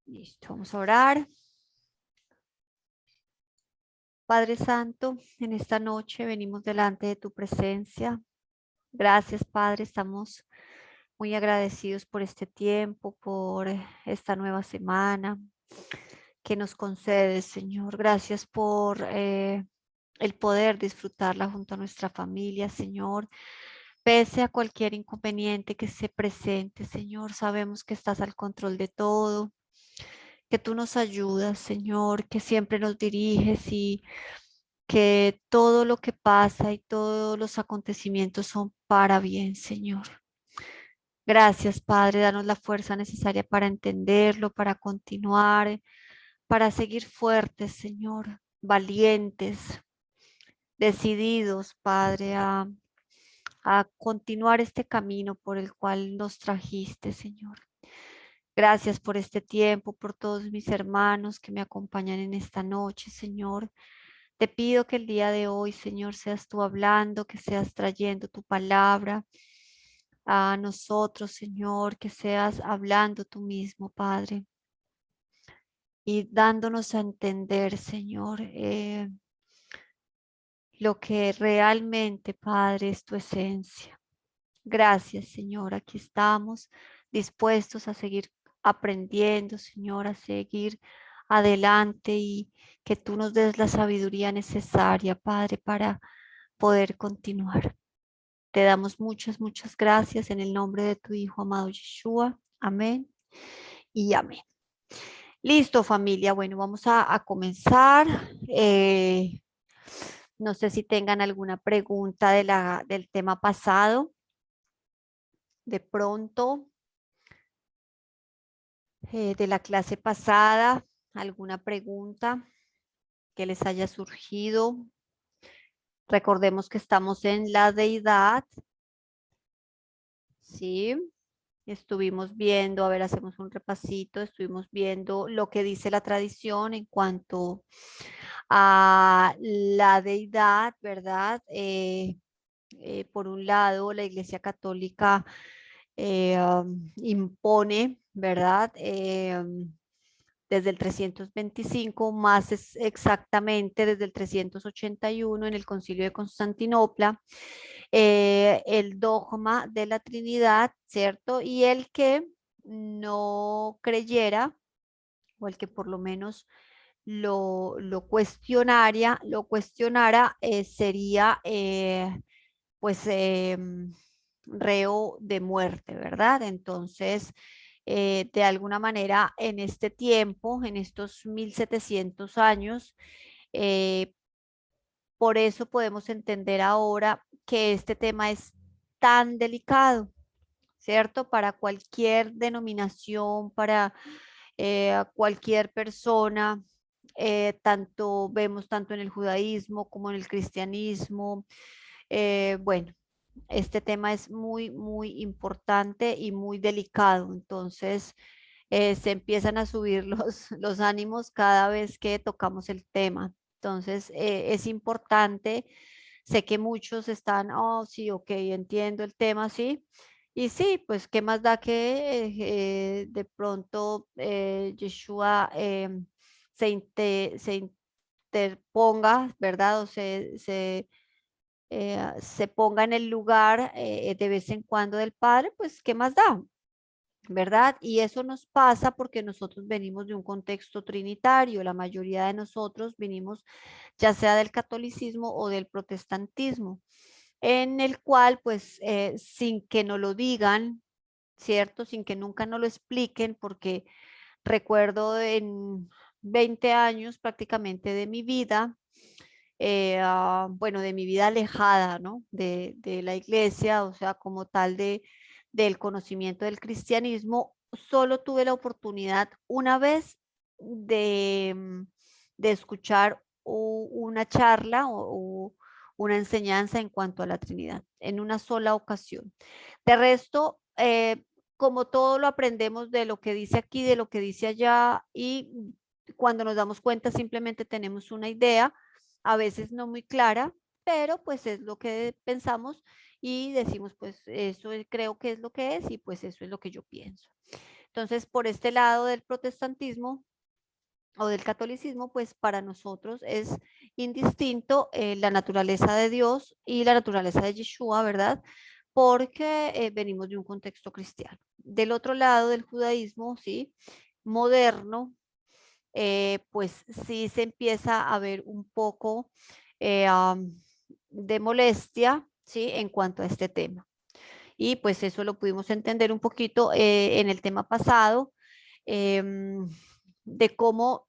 Listo, vamos a orar. Padre Santo, en esta noche venimos delante de tu presencia. Gracias, Padre, estamos muy agradecidos por este tiempo, por esta nueva semana que nos concedes, Señor. Gracias por el poder disfrutarla junto a nuestra familia, Señor. Pese a cualquier inconveniente que se presente, Señor, sabemos que estás al control de todo, que tú nos ayudas, Señor, que siempre nos diriges y que todo lo que pasa y todos los acontecimientos son para bien, Señor. Gracias, Padre, danos la fuerza necesaria para entenderlo, para continuar, para seguir fuertes, Señor, valientes, decididos, Padre, a continuar este camino por el cual nos trajiste, Señor. Gracias por este tiempo, por todos mis hermanos que me acompañan en esta noche, Señor. Te pido que el día de hoy, Señor, seas tú hablando, que seas trayendo tu palabra a nosotros, Señor, que seas hablando tú mismo, Padre, y dándonos a entender, Señor, lo que realmente, Padre, es tu esencia. Gracias, Señor. Aquí estamos dispuestos a seguir aprendiendo, Señor, a seguir adelante y que tú nos des la sabiduría necesaria, Padre, para poder continuar. Te damos muchas, muchas gracias en el nombre de tu Hijo amado Yeshua. Amén y amén. Listo, familia. Bueno, vamos a comenzar. No sé si tengan alguna pregunta del tema pasado. De pronto, de la clase pasada, alguna pregunta que les haya surgido. Recordemos que estamos en la deidad, ¿sí? Estuvimos viendo, a ver, hacemos un repasito, estuvimos viendo lo que dice la tradición en cuanto a la deidad, ¿verdad? Por un lado, la Iglesia Católica impone, ¿verdad? Desde el 325, más exactamente desde el 381 en el Concilio de Constantinopla, el dogma de la Trinidad, ¿cierto? Y el que no creyera, o el que por lo menos lo cuestionara, sería pues reo de muerte, ¿verdad? Entonces, de alguna manera, en este tiempo, en estos 1700 años, eh, por eso podemos entender ahora que este tema es tan delicado, ¿cierto? Para cualquier denominación, para cualquier persona, vemos tanto en el judaísmo como en el cristianismo. Bueno, este tema es muy, muy importante y muy delicado. Entonces, se empiezan a subir los ánimos cada vez que tocamos el tema. Entonces, es importante. Sé que muchos están, oh, sí, ok, entiendo el tema, sí. Y sí, pues, ¿qué más da que de pronto Yeshua se interponga, ¿verdad? O se ponga en el lugar de vez en cuando del Padre, pues, ¿qué más da? ¿Verdad? Y eso nos pasa porque nosotros venimos de un contexto trinitario, la mayoría de nosotros venimos ya sea del catolicismo o del protestantismo, en el cual pues sin que nos lo digan, ¿cierto? Sin que nunca nos lo expliquen, porque recuerdo en 20 años prácticamente de mi vida, bueno, de mi vida alejada, ¿no? De la iglesia, o sea, como tal del conocimiento del cristianismo, solo tuve la oportunidad una vez de, de escuchar una charla o una enseñanza en cuanto a la Trinidad, en una sola ocasión. De resto, como todo lo aprendemos de lo que dice aquí, de lo que dice allá, y cuando nos damos cuenta simplemente tenemos una idea, a veces no muy clara, pero pues es lo que pensamos y decimos, pues eso creo que es lo que es y pues eso es lo que yo pienso. Entonces, por este lado del protestantismo o del catolicismo, pues para nosotros es indistinto la naturaleza de Dios y la naturaleza de Yeshua, ¿verdad? Porque venimos de un contexto cristiano. Del otro lado del judaísmo, ¿sí? Moderno, pues sí se empieza a ver un poco de molestia, ¿sí? En cuanto a este tema. Y pues eso lo pudimos entender un poquito en el tema pasado, de cómo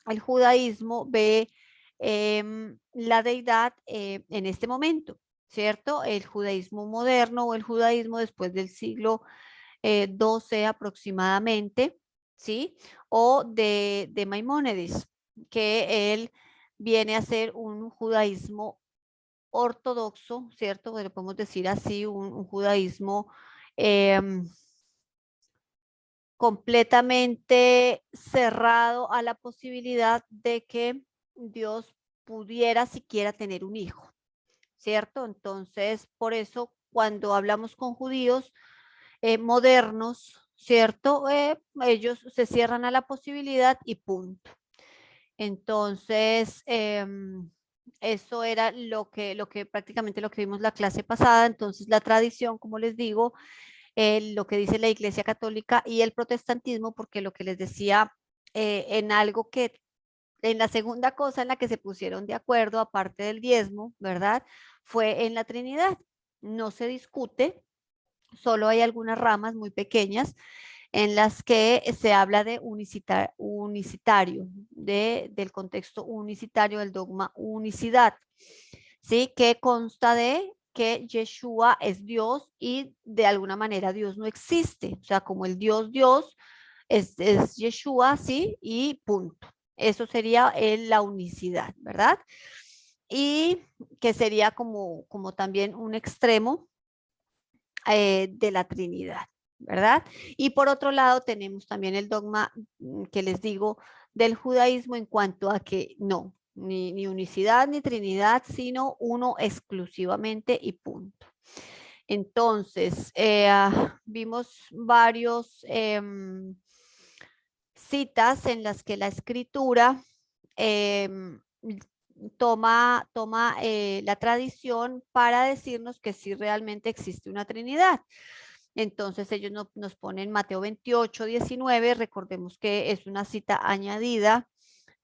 el judaísmo ve la deidad en este momento, ¿cierto? El judaísmo moderno o el judaísmo después del siglo XII aproximadamente, ¿sí? O de Maimónides, que él viene a ser un judaísmo ortodoxo, ¿cierto? Pues, lo podemos decir así, un judaísmo em, completamente cerrado a la posibilidad de que Dios pudiera siquiera tener un hijo, ¿cierto? Entonces, por eso cuando hablamos con judíos modernos, ¿cierto? Ellos se cierran a la posibilidad y punto. Entonces, eso era lo que prácticamente lo que vimos la clase pasada. Entonces, la tradición, como les digo, lo que dice la Iglesia Católica y el protestantismo, porque lo que les decía en algo que, en la segunda cosa en la que se pusieron de acuerdo, aparte del diezmo, ¿verdad? Fue en la Trinidad. No se discute, solo hay algunas ramas muy pequeñas en las que se habla de unicitario, del contexto unicitario del dogma unicidad, ¿sí? Que consta de que Yeshua es Dios y de alguna manera Dios no existe, o sea, como el Dios es Yeshua, ¿sí? Y punto. Eso sería la unicidad, ¿verdad? Y que sería como también un extremo de la Trinidad, ¿verdad? Y por otro lado tenemos también el dogma que les digo del judaísmo en cuanto a que no, ni unicidad ni Trinidad, sino uno exclusivamente y punto. Entonces, vimos varios citas en las que la escritura toma la tradición para decirnos que sí realmente existe una Trinidad. Entonces ellos nos ponen Mateo 28, 19, recordemos que es una cita añadida,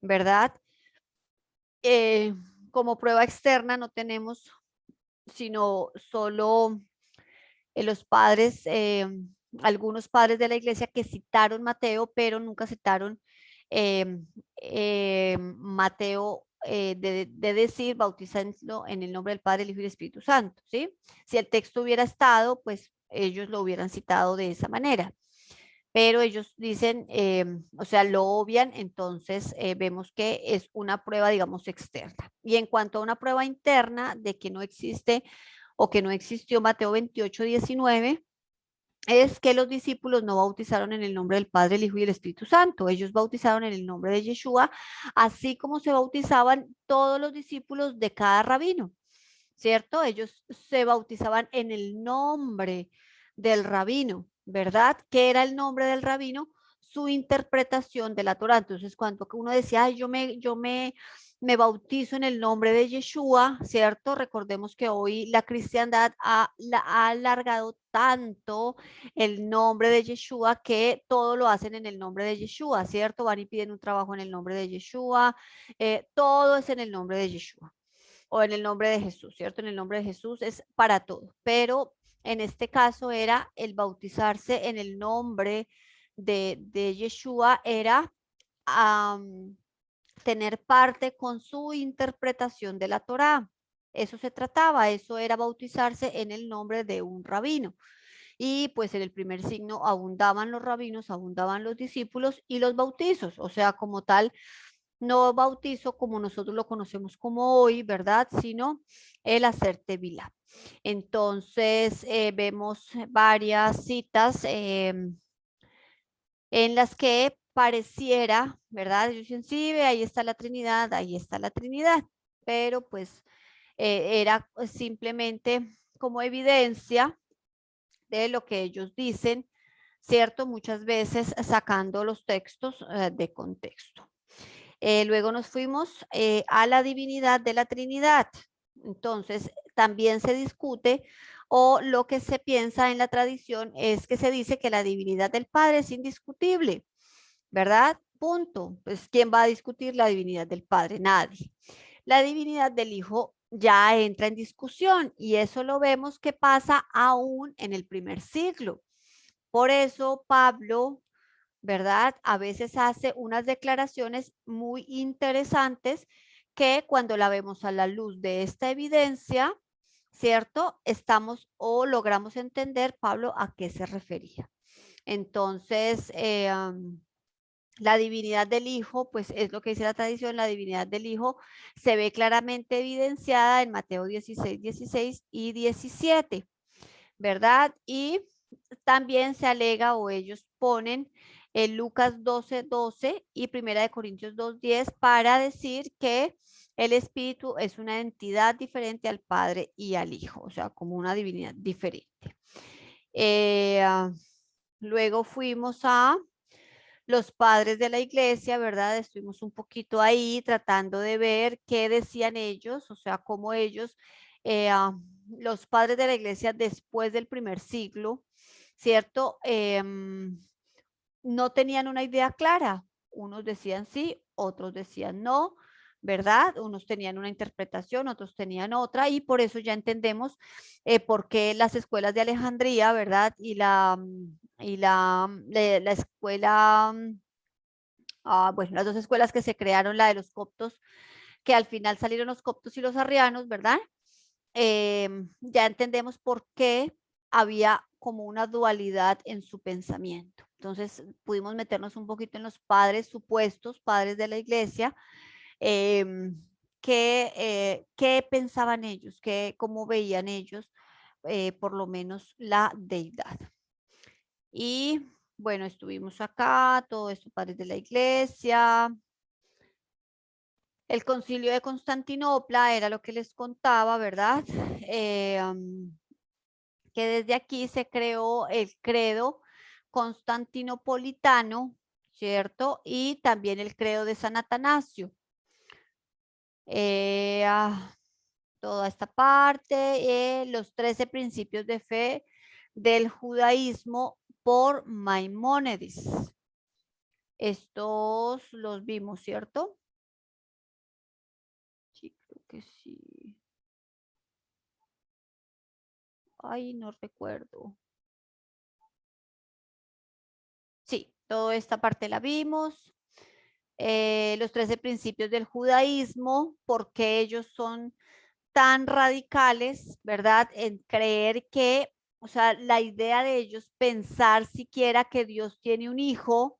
¿verdad? Eh, como prueba externa no tenemos sino solo los padres, algunos padres de la iglesia que citaron Mateo, pero nunca citaron Mateo de decir bautizando en el nombre del Padre, el Hijo y el Espíritu Santo, ¿sí? Si el texto hubiera estado, pues ellos lo hubieran citado de esa manera. Pero ellos dicen, o sea, lo obvian, entonces vemos que es una prueba, digamos, externa. Y en cuanto a una prueba interna de que no existe o que no existió Mateo 28, 19, es que los discípulos no bautizaron en el nombre del Padre, el Hijo y el Espíritu Santo. Ellos bautizaron en el nombre de Yeshua, así como se bautizaban todos los discípulos de cada rabino, ¿cierto? Ellos se bautizaban en el nombre del rabino, ¿verdad? ¿Qué era el nombre del rabino? Su interpretación de la Torah. Entonces, cuando uno decía, ay, me bautizo en el nombre de Yeshua, ¿cierto? Recordemos que hoy la cristiandad ha alargado tanto el nombre de Yeshua que todo lo hacen en el nombre de Yeshua, ¿cierto? Van y piden un trabajo en el nombre de Yeshua, todo es en el nombre de Yeshua o en el nombre de Jesús, ¿cierto? En el nombre de Jesús es para todo, pero en este caso era el bautizarse en el nombre de Yeshua, era tener parte con su interpretación de la Torá. Eso se trataba, eso era bautizarse en el nombre de un rabino. Y pues en el primer signo abundaban los rabinos, abundaban los discípulos y los bautizos, o sea, como tal, no bautizo como nosotros lo conocemos como hoy, ¿verdad? Sino el hacer tevilá. Entonces, vemos varias citas en las que pareciera, ¿verdad? Ellos dicen, sí, ve, ahí está la Trinidad, pero pues era simplemente como evidencia de lo que ellos dicen ¿cierto? Muchas veces sacando los textos de contexto. Luego nos fuimos a la divinidad de la Trinidad. Entonces, también se discute o lo que se piensa en la tradición es que se dice que la divinidad del Padre es indiscutible, ¿verdad? Punto. Pues, ¿quién va a discutir la divinidad del Padre? Nadie. La divinidad del Hijo ya entra en discusión y eso lo vemos que pasa aún en el primer siglo. Por eso Pablo, ¿verdad? A veces hace unas declaraciones muy interesantes que cuando la vemos a la luz de esta evidencia, ¿cierto? Estamos o logramos entender Pablo a qué se refería. Entonces, la divinidad del Hijo, pues es lo que dice la tradición, la divinidad del Hijo se ve claramente evidenciada en Mateo 16, 16 y 17, ¿verdad? Y también se alega o ellos ponen en Lucas 12, 12 y Primera de Corintios 2, 10 para decir que el Espíritu es una entidad diferente al Padre y al Hijo, o sea, como una divinidad diferente. Eh, luego fuimos a los padres de la iglesia, ¿verdad? Estuvimos un poquito ahí tratando de ver qué decían ellos, o sea, cómo ellos, los padres de la iglesia después del primer siglo, ¿cierto? No tenían una idea clara. Unos decían sí, otros decían no, ¿verdad? Unos tenían una interpretación, otros tenían otra, y por eso ya entendemos por qué las escuelas de Alejandría, ¿verdad? La escuela, bueno, las dos escuelas que se crearon, la de los coptos, que al final salieron los coptos y los arrianos, ¿verdad? Ya entendemos por qué había como una dualidad en su pensamiento. Entonces pudimos meternos un poquito en los padres supuestos, padres de la iglesia, qué pensaban ellos, cómo veían ellos, por lo menos la deidad. Y bueno, estuvimos acá, todo esto, padres de la iglesia. El concilio de Constantinopla era lo que les contaba, ¿verdad? Que desde aquí se creó el credo constantinopolitano, ¿cierto? Y también el credo de San Atanasio. Eh, ah, Toda esta parte, los 13 principios de fe del judaísmo por Maimónides. Estos los vimos, ¿cierto? Sí, creo que sí. Ay, no recuerdo. Sí, toda esta parte la vimos. Los 13 principios del judaísmo, porque ellos son tan radicales, ¿verdad? En creer que, o sea, la idea de ellos pensar siquiera que Dios tiene un hijo,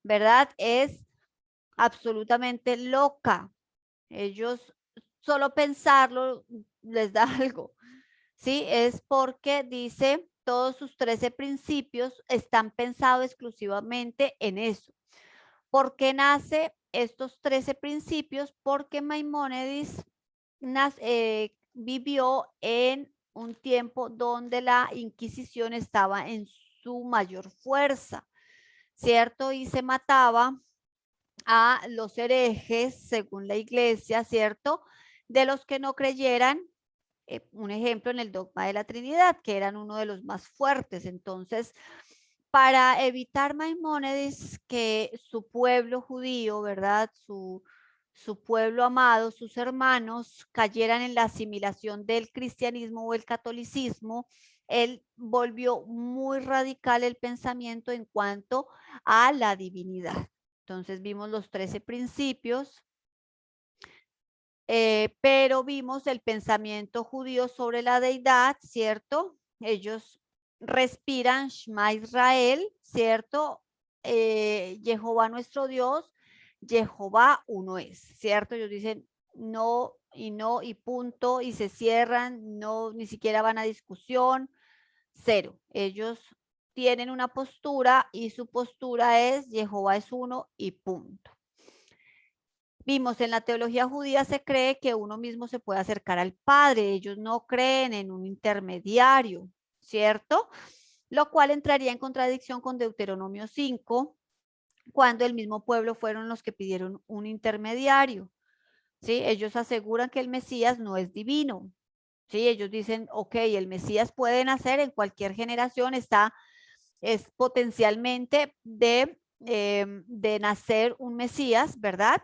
¿verdad? Es absolutamente loca. Ellos solo pensarlo les da algo, ¿sí? Es porque dice, todos sus 13 principios están pensados exclusivamente en eso. ¿Por qué nace estos 13 principios? Porque Maimónides vivió en un tiempo donde la Inquisición estaba en su mayor fuerza, ¿cierto? Y se mataba a los herejes, según la iglesia, ¿cierto? De los que no creyeran, un ejemplo en el dogma de la Trinidad, que eran uno de los más fuertes. Entonces, para evitar Maimónides que su pueblo judío, ¿verdad? Su pueblo amado, sus hermanos, cayeran en la asimilación del cristianismo o el catolicismo, él volvió muy radical el pensamiento en cuanto a la divinidad. Entonces vimos los 13 principios, pero vimos el pensamiento judío sobre la deidad, ¿cierto? Ellos respiran Shema Israel, ¿cierto? Jehová nuestro Dios, Jehová uno es, ¿cierto? Ellos dicen no y punto y se cierran, no, ni siquiera van a discusión, cero. Ellos tienen una postura y su postura es Jehová es uno y punto. Vimos en la teología judía se cree que uno mismo se puede acercar al Padre, ellos no creen en un intermediario, ¿cierto? lo cual entraría en contradicción con Deuteronomio 5, cuando el mismo pueblo fueron los que pidieron un intermediario. ¿Sí? Ellos aseguran que el Mesías no es divino. ¿Sí? Ellos dicen, ok, el Mesías puede nacer en cualquier generación, es potencialmente de nacer un Mesías, ¿verdad?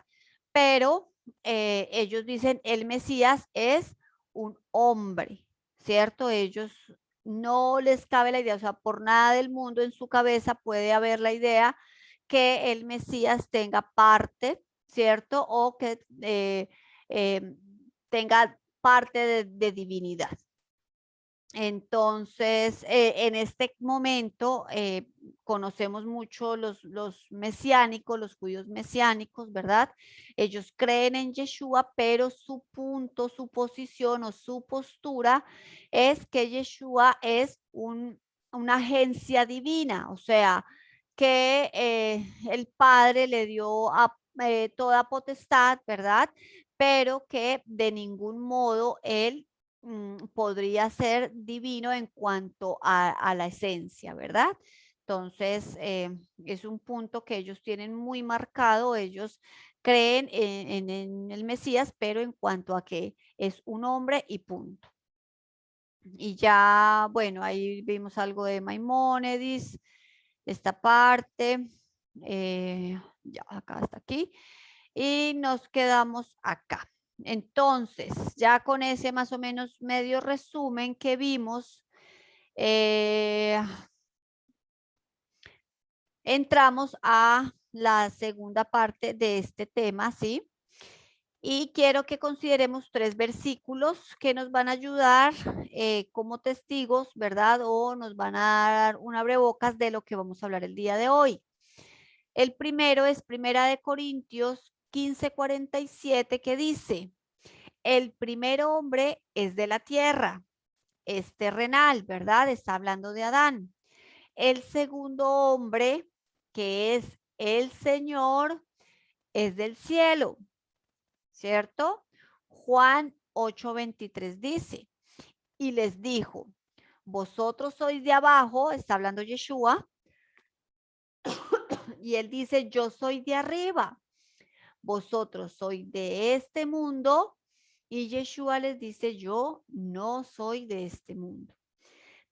Pero ellos dicen, el Mesías es un hombre, ¿cierto? Ellos no les cabe la idea, o sea, por nada del mundo en su cabeza puede haber la idea que el Mesías tenga parte, ¿cierto? O que tenga parte de divinidad. Entonces, en este momento conocemos mucho los mesiánicos, los judíos mesiánicos, ¿verdad? Ellos creen en Yeshua, pero su punto, su posición o su postura es que Yeshua es una agencia divina, o sea, que el Padre le dio toda potestad, ¿verdad? Pero que de ningún modo él podría ser divino en cuanto a la esencia, ¿verdad? Entonces, es un punto que ellos tienen muy marcado, ellos creen en el Mesías, pero en cuanto a que es un hombre y punto. Y ya, bueno, ahí vimos algo de Maimónides, esta parte, ya acá hasta aquí, y nos quedamos acá. Entonces, ya con ese más o menos medio resumen que vimos, entramos a la segunda parte de este tema, ¿sí? Y quiero que consideremos 3 versículos que nos van a ayudar como testigos, ¿verdad? O nos van a dar un abrebocas de lo que vamos a hablar el día de hoy. El primero es Primera de Corintios 15:47, que dice: el primer hombre es de la tierra, es terrenal, ¿verdad? Está hablando de Adán. El segundo hombre, que es el Señor, es del cielo, ¿cierto? Juan 8:23 dice, y les dijo, vosotros sois de abajo, está hablando Yeshua, y él dice, yo soy de arriba, vosotros sois de este mundo, y Yeshua les dice, yo no soy de este mundo.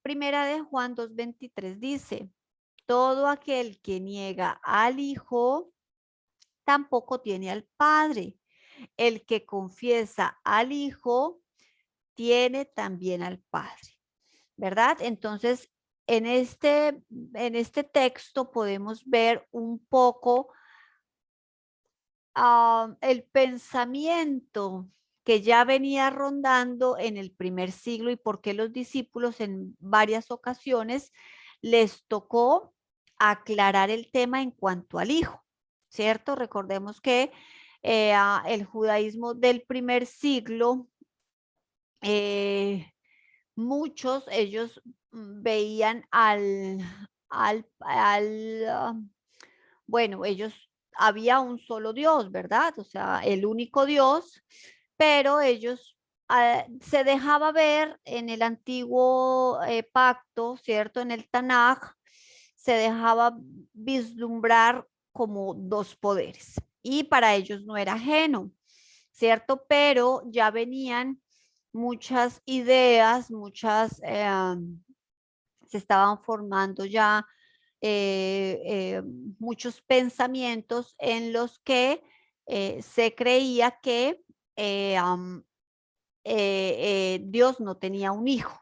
Primera de Juan 2:23 dice, todo aquel que niega al Hijo, tampoco tiene al Padre. El que confiesa al Hijo, tiene también al Padre, ¿verdad? Entonces, en este texto podemos ver un poco el pensamiento que ya venía rondando en el primer siglo y por qué los discípulos en varias ocasiones les tocó aclarar el tema en cuanto al Hijo, ¿cierto? Recordemos que el judaísmo del primer siglo, muchos, ellos veían bueno, había un solo Dios, ¿verdad? O sea, el único Dios, pero ellos se dejaba ver en el antiguo pacto, ¿cierto? En el Tanaj, se dejaba vislumbrar como dos poderes y para ellos no era ajeno, ¿cierto? Pero ya venían muchas ideas, se estaban formando ya muchos pensamientos en los que se creía que eh, Dios no tenía un hijo,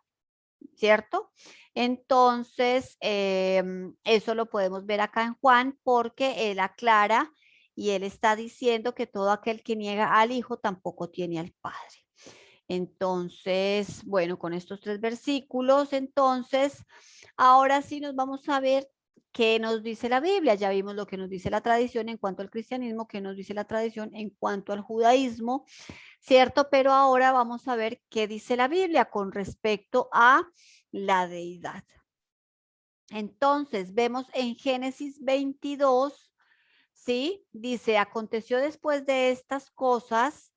¿cierto? Entonces, eso lo podemos ver acá en Juan porque él aclara y él está diciendo que todo aquel que niega al Hijo tampoco tiene al Padre. Entonces, bueno, con estos 3 versículos, entonces, ahora sí nos vamos a ver qué nos dice la Biblia. Ya vimos lo que nos dice la tradición en cuanto al cristianismo, qué nos dice la tradición en cuanto al judaísmo, ¿cierto? Pero ahora vamos a ver qué dice la Biblia con respecto a la deidad. Entonces, vemos en Génesis 22, ¿sí? Dice, aconteció después de estas cosas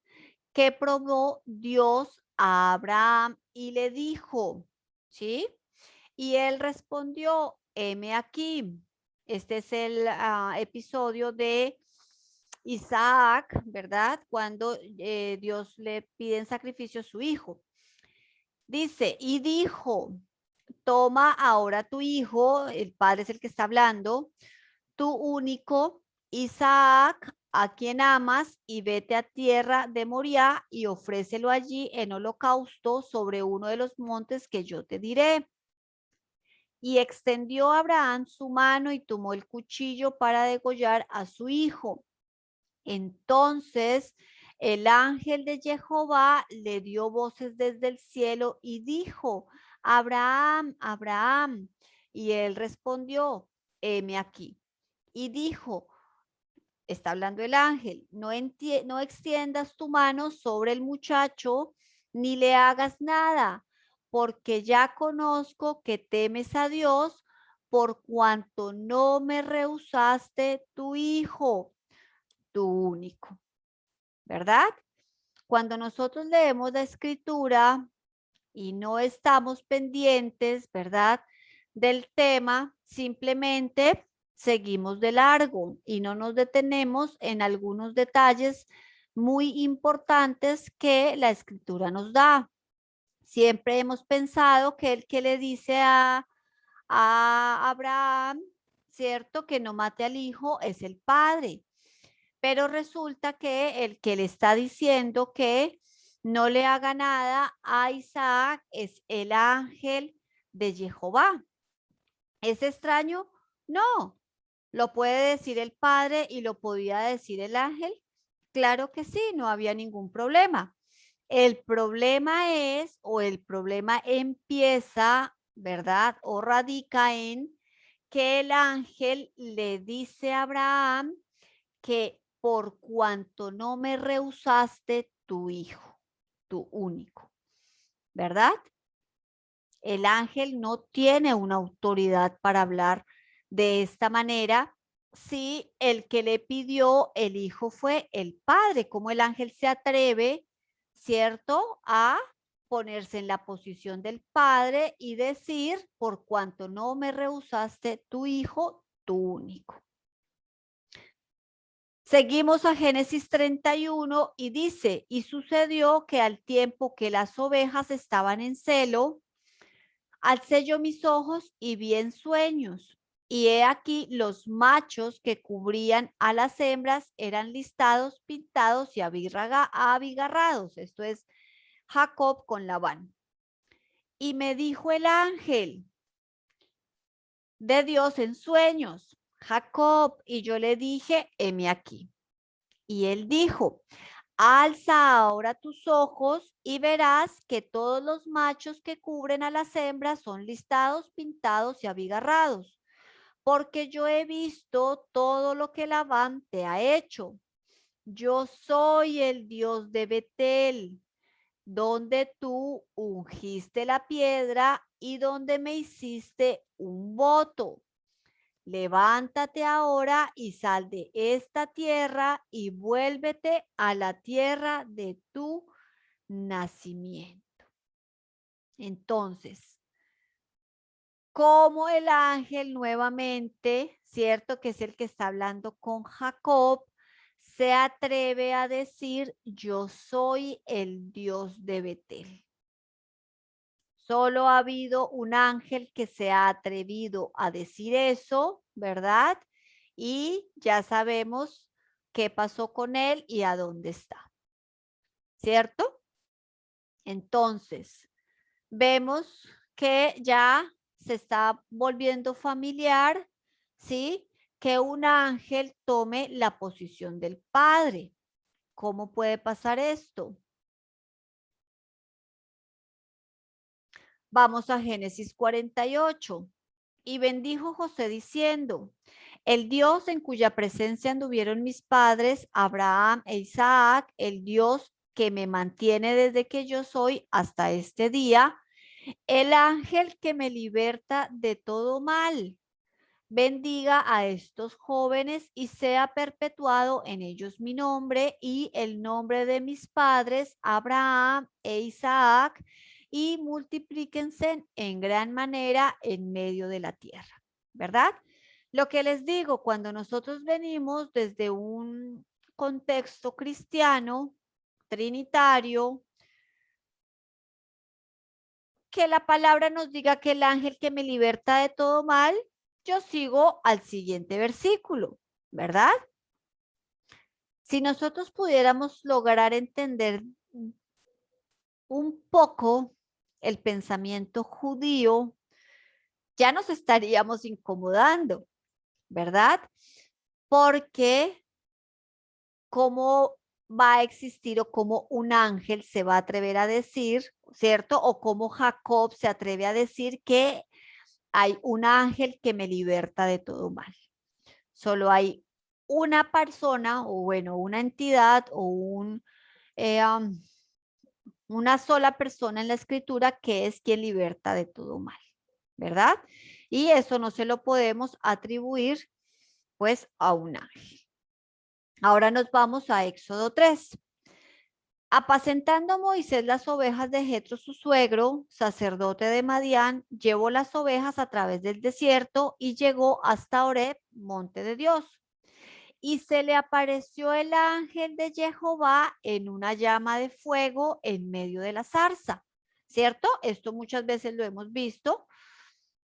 que probó Dios a Abraham y le dijo, ¿sí? Y él respondió, heme aquí. Este es el episodio de Isaac, ¿verdad? Cuando Dios le pide en sacrificio a su hijo. Dice, y dijo, toma ahora tu hijo, el padre es el que está hablando, tu único, Isaac, a quien amas, y vete a tierra de Moriah y ofrécelo allí en holocausto sobre uno de los montes que yo te diré. Y extendió Abraham su mano y tomó el cuchillo para degollar a su hijo. Entonces el ángel de Jehová le dio voces desde el cielo y dijo, Abraham, Abraham. Y él respondió, heme aquí. Y dijo, está hablando el ángel, no extiendas tu mano sobre el muchacho ni le hagas nada, porque ya conozco que temes a Dios por cuanto no me rehusaste tu hijo, tu único, ¿verdad? Cuando nosotros leemos la escritura y no estamos pendientes, ¿verdad? Del tema, simplemente seguimos de largo y no nos detenemos en algunos detalles muy importantes que la escritura nos da. Siempre hemos pensado que el que le dice a Abraham, ¿cierto? Que no mate al hijo es el padre. Pero resulta que el que le está diciendo que no le haga nada a Isaac es el ángel de Jehová. ¿Es extraño? No. ¿Lo puede decir el padre y lo podía decir el ángel? Claro que sí, no había ningún problema. El problema es, o el problema empieza, ¿verdad? O radica en que el ángel le dice a Abraham que por cuanto no me rehusaste tu hijo, tu único, ¿verdad? El ángel no tiene una autoridad para hablar de esta manera si el que le pidió el hijo fue el padre. ¿Cómo el ángel se atreve, cierto, a ponerse en la posición del padre y decir, por cuanto no me rehusaste tu hijo, tu único? Seguimos a Génesis 31 y dice, y sucedió que al tiempo que las ovejas estaban en celo, alcé yo mis ojos y vi en sueños. Y he aquí los machos que cubrían a las hembras eran listados, pintados y abigarrados. Esto es Jacob con Labán. Y me dijo el ángel de Dios en sueños, Jacob, y yo le dije, heme aquí. Y él dijo, alza ahora tus ojos y verás que todos los machos que cubren a las hembras son listados, pintados y abigarrados, porque yo he visto todo lo que Labán te ha hecho. Yo soy el Dios de Betel, donde tú ungiste la piedra y donde me hiciste un voto. Levántate ahora y sal de esta tierra y vuélvete a la tierra de tu nacimiento. Entonces, como el ángel nuevamente, cierto que es el que está hablando con Jacob, se atreve a decir, yo soy el Dios de Betel. Solo ha habido un ángel que se ha atrevido a decir eso, ¿verdad? Y ya sabemos qué pasó con él y a dónde está, ¿cierto? Entonces, vemos que ya se está volviendo familiar, ¿sí? Que un ángel tome la posición del padre. ¿Cómo puede pasar esto? Vamos a Génesis 48. Y bendijo José diciendo, el Dios en cuya presencia anduvieron mis padres, Abraham e Isaac, el Dios que me mantiene desde que yo soy hasta este día, el ángel que me liberta de todo mal, bendiga a estos jóvenes y sea perpetuado en ellos mi nombre y el nombre de mis padres, Abraham e Isaac, y multiplíquense en gran manera en medio de la tierra, ¿verdad? Lo que les digo, cuando nosotros venimos desde un contexto cristiano, trinitario, que la palabra nos diga que el ángel que me liberta de todo mal, yo sigo al siguiente versículo, ¿verdad? Si nosotros pudiéramos lograr entender un poco el pensamiento judío, ya nos estaríamos incomodando, ¿verdad? Porque cómo va a existir o cómo un ángel se va a atrever a decir, ¿cierto? O cómo Jacob se atreve a decir que hay un ángel que me liberta de todo mal. Solo hay una persona o bueno, una entidad o una sola persona en la escritura que es quien liberta de todo mal, ¿verdad? Y eso no se lo podemos atribuir pues a un ángel. Ahora nos vamos a Éxodo 3. Apacentando Moisés las ovejas de Jetro su suegro, sacerdote de Madián, llevó las ovejas a través del desierto y llegó hasta Horeb, monte de Dios. Y se le apareció el ángel de Jehová en una llama de fuego en medio de la zarza, ¿cierto? Esto muchas veces lo hemos visto,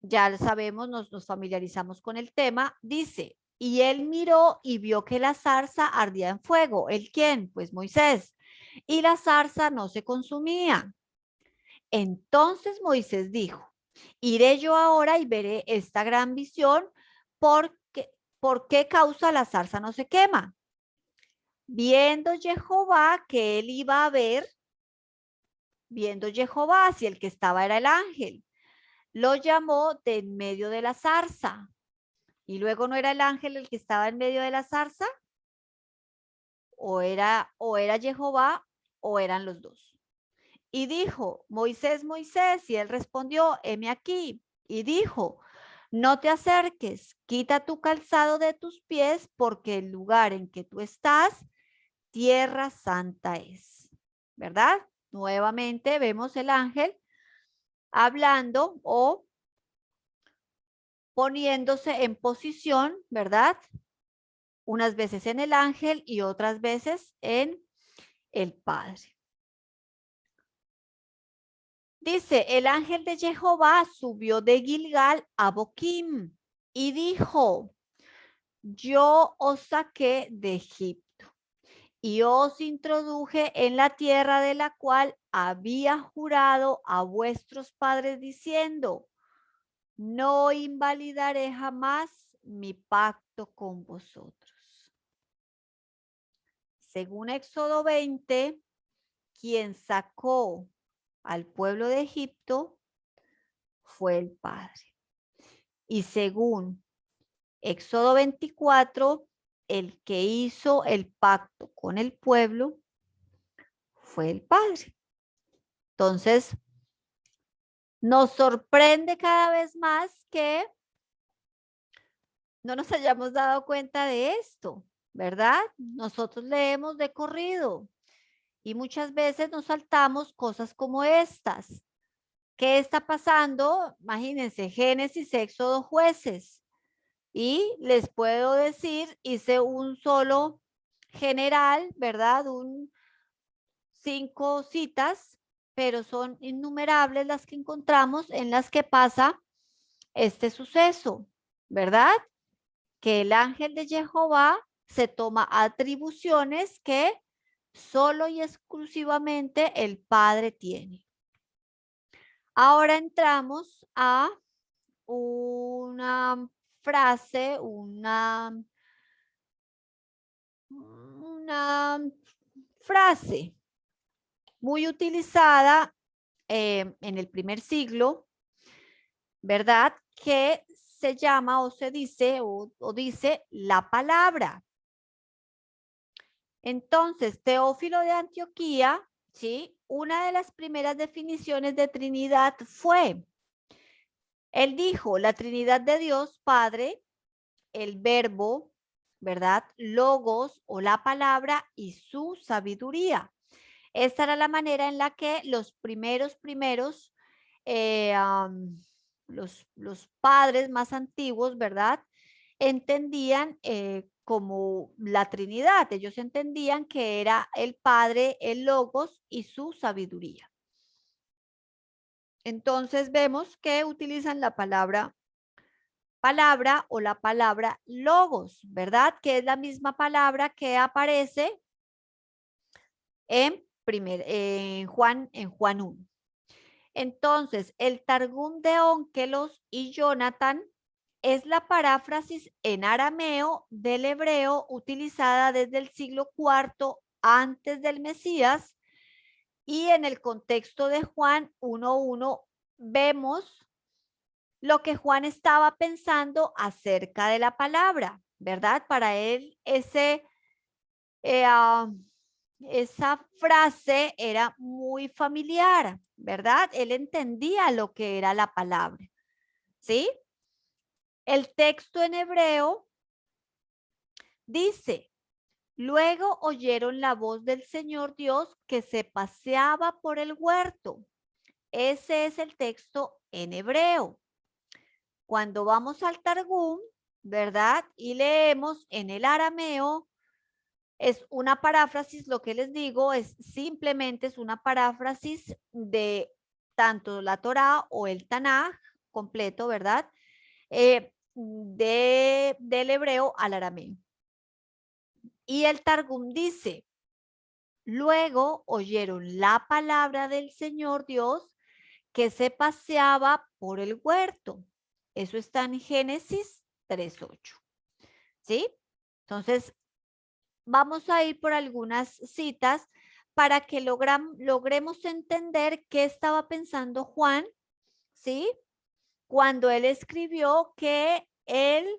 ya lo sabemos, nos familiarizamos con el tema. Dice, y él miró y vio que la zarza ardía en fuego. ¿El quién? Pues Moisés. Y la zarza no se consumía. Entonces Moisés dijo, iré yo ahora y veré esta gran visión, porque, ¿por qué causa la zarza no se quema? Viendo Jehová que él iba a ver, viendo Jehová, si el que estaba era el ángel, lo llamó de en medio de la zarza. Y luego no era el ángel el que estaba en medio de la zarza, o era Jehová, o eran los dos. Y dijo, Moisés, Moisés, y él respondió, heme aquí. Y dijo, no te acerques, quita tu calzado de tus pies, porque el lugar en que tú estás, tierra santa es. ¿Verdad? Nuevamente vemos el ángel hablando o poniéndose en posición, ¿verdad? Unas veces en el ángel y otras veces en el Padre. Dice, el ángel de Jehová subió de Gilgal a Boquim y dijo, yo os saqué de Egipto y os introduje en la tierra de la cual había jurado a vuestros padres diciendo, no invalidaré jamás mi pacto con vosotros. Según Éxodo 20, quien sacó al pueblo de Egipto fue el Padre. Y según Éxodo 24, el que hizo el pacto con el pueblo fue el Padre. Entonces, nos sorprende cada vez más que no nos hayamos dado cuenta de esto, ¿verdad? Nosotros leemos de corrido y muchas veces nos saltamos cosas como estas. ¿Qué está pasando? Imagínense, Génesis, Éxodo, Jueces. Y les puedo decir, hice un solo general, ¿verdad? 5 citas, pero son innumerables las que encontramos en las que pasa este suceso, ¿verdad? Que el ángel de Jehová se toma atribuciones que solo y exclusivamente el Padre tiene. Ahora entramos a una frase, una frase muy utilizada en el primer siglo, ¿verdad? Que se llama o se dice o dice la palabra. Entonces, Teófilo de Antioquía, ¿sí? Una de las primeras definiciones de Trinidad fue, él dijo, la Trinidad de Dios Padre, el Verbo, ¿verdad? Logos o la palabra y su sabiduría. Esta era la manera en la que los primeros, eh, am, los padres más antiguos, ¿verdad? Entendían como la Trinidad. Ellos entendían que era el Padre, el Logos y su sabiduría. Entonces vemos que utilizan la palabra o la palabra logos, ¿verdad? Que es la misma palabra que aparece en Juan 1. Entonces, el Targum de Onkelos y Jonathan es la paráfrasis en arameo del hebreo utilizada desde el siglo IV antes del Mesías, y en el contexto de Juan 1:1 vemos lo que Juan estaba pensando acerca de la palabra, ¿verdad? Para él eh, ah, esa frase era muy familiar, ¿verdad? Él entendía lo que era la palabra, ¿sí? El texto en hebreo dice: luego oyeron la voz del Señor Dios que se paseaba por el huerto. Ese es el texto en hebreo. Cuando vamos al Targum, ¿verdad? Y leemos en el arameo, es una paráfrasis, lo que les digo, es una paráfrasis de tanto la Torá o el Tanaj completo, ¿verdad? Del hebreo al arameo. Y el Targum dice: luego oyeron la palabra del Señor Dios que se paseaba por el huerto. Eso está en Génesis 3:8. ¿Sí? Entonces, vamos a ir por algunas citas para que logremos entender qué estaba pensando Juan, ¿sí? Cuando él escribió que el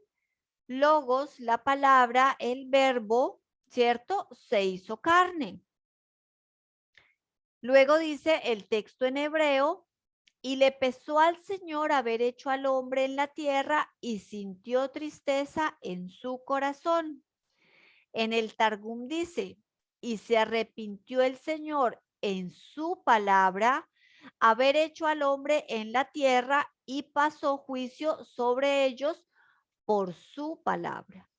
logos, la palabra, el verbo, ¿cierto? Se hizo carne. Luego dice el texto en hebreo: y le pesó al Señor haber hecho al hombre en la tierra y sintió tristeza en su corazón. En el Targum dice: y se arrepintió el Señor en su palabra haber hecho al hombre en la tierra y pasó juicio sobre ellos por su palabra.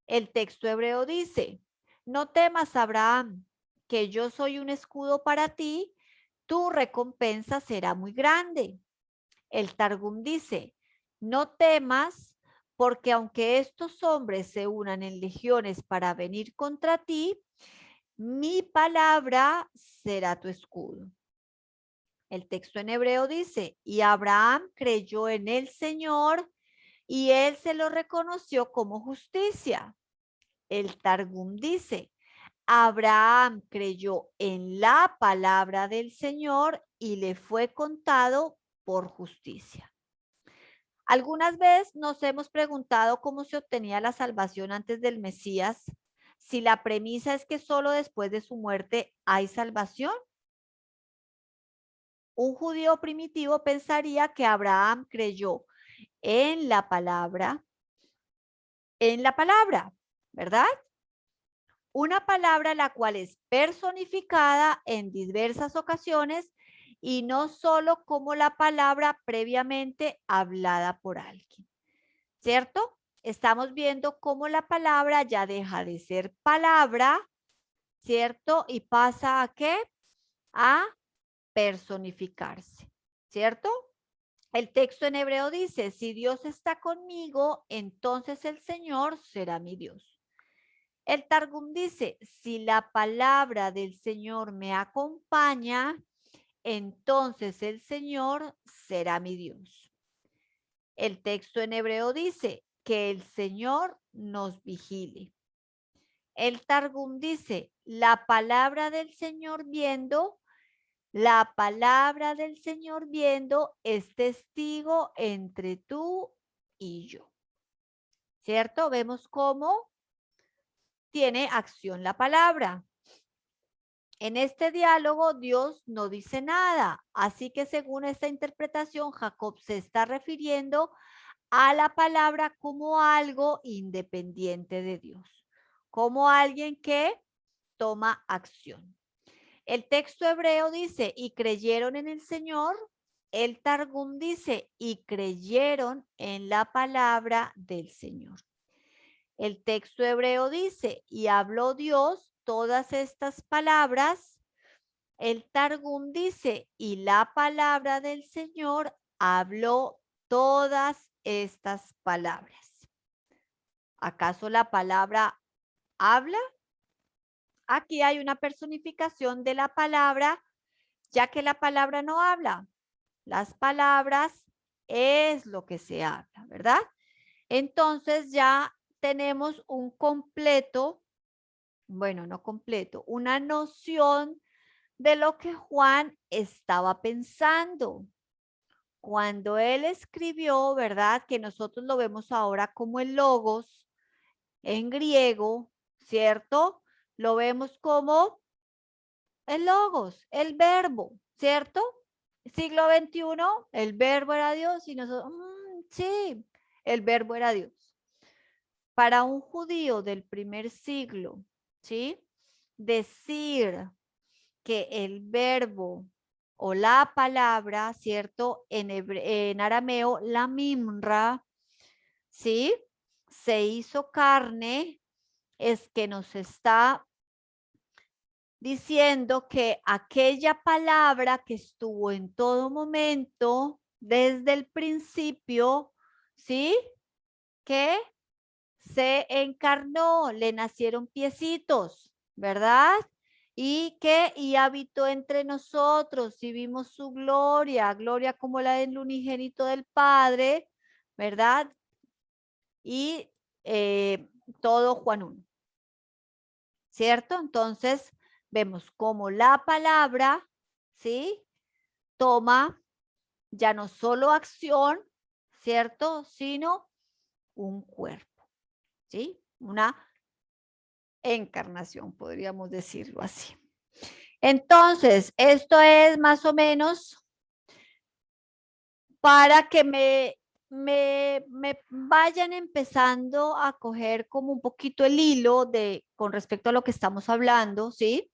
El texto hebreo dice: no temas, Abraham, que yo soy un escudo para ti, tu recompensa será muy grande. El Targum dice: no temas, porque aunque estos hombres se unan en legiones para venir contra ti, mi palabra será tu escudo. El texto en hebreo dice: y Abraham creyó en el Señor y él se lo reconoció como justicia. El Targum dice: Abraham creyó en la palabra del Señor y le fue contado por justicia. Algunas veces nos hemos preguntado cómo se obtenía la salvación antes del Mesías, si la premisa es que solo después de su muerte hay salvación. Un judío primitivo pensaría que Abraham creyó en la palabra, ¿verdad? Una palabra la cual es personificada en diversas ocasiones y no solo como la palabra previamente hablada por alguien, ¿cierto? Estamos viendo cómo la palabra ya deja de ser palabra, ¿cierto? Y pasa a ¿qué? A personificarse, ¿cierto? El texto en hebreo dice: si Dios está conmigo, entonces el Señor será mi Dios. El Targum dice: si la palabra del Señor me acompaña, entonces el Señor será mi Dios. El texto en hebreo dice: que el Señor nos vigile. El Targum dice: la palabra del Señor viendo es testigo entre tú y yo. ¿Cierto? Vemos cómo tiene acción la palabra. En este diálogo Dios no dice nada, así que según esta interpretación, Jacob se está refiriendo a la palabra como algo independiente de Dios, como alguien que toma acción. El texto hebreo dice, y creyeron en el Señor. El Targum dice, y creyeron en la palabra del Señor. El texto hebreo dice, y habló Dios todas estas palabras. El Targum dice, y la palabra del Señor habló todas estas palabras. ¿Acaso la palabra habla? Aquí hay una personificación de la palabra, ya que la palabra no habla. Las palabras es lo que se habla, ¿verdad? Entonces ya tenemos un completo, bueno, no completo, una noción de lo que Juan estaba pensando. Cuando él escribió, ¿verdad? Que nosotros lo vemos ahora como el logos en griego, ¿cierto? Lo vemos como el logos, el verbo, ¿cierto? Siglo XXI, el verbo era Dios y nosotros, sí, el verbo era Dios. Para un judío del primer siglo, ¿sí? Decir que el verbo o la palabra, ¿cierto? En arameo, la mimra, ¿sí? Se hizo carne, es que nos está diciendo que aquella palabra que estuvo en todo momento, desde el principio, ¿sí? Que se encarnó, le nacieron piecitos, ¿verdad? Y habitó entre nosotros y vimos su gloria, gloria como la del unigénito del Padre, ¿verdad? Y todo Juan 1, ¿cierto? Entonces vemos como la palabra, ¿sí? Toma ya no solo acción, ¿cierto? Sino un cuerpo, ¿sí? Una encarnación, podríamos decirlo así. Entonces, esto es más o menos para que me vayan empezando a coger como un poquito el hilo con respecto a lo que estamos hablando, ¿sí?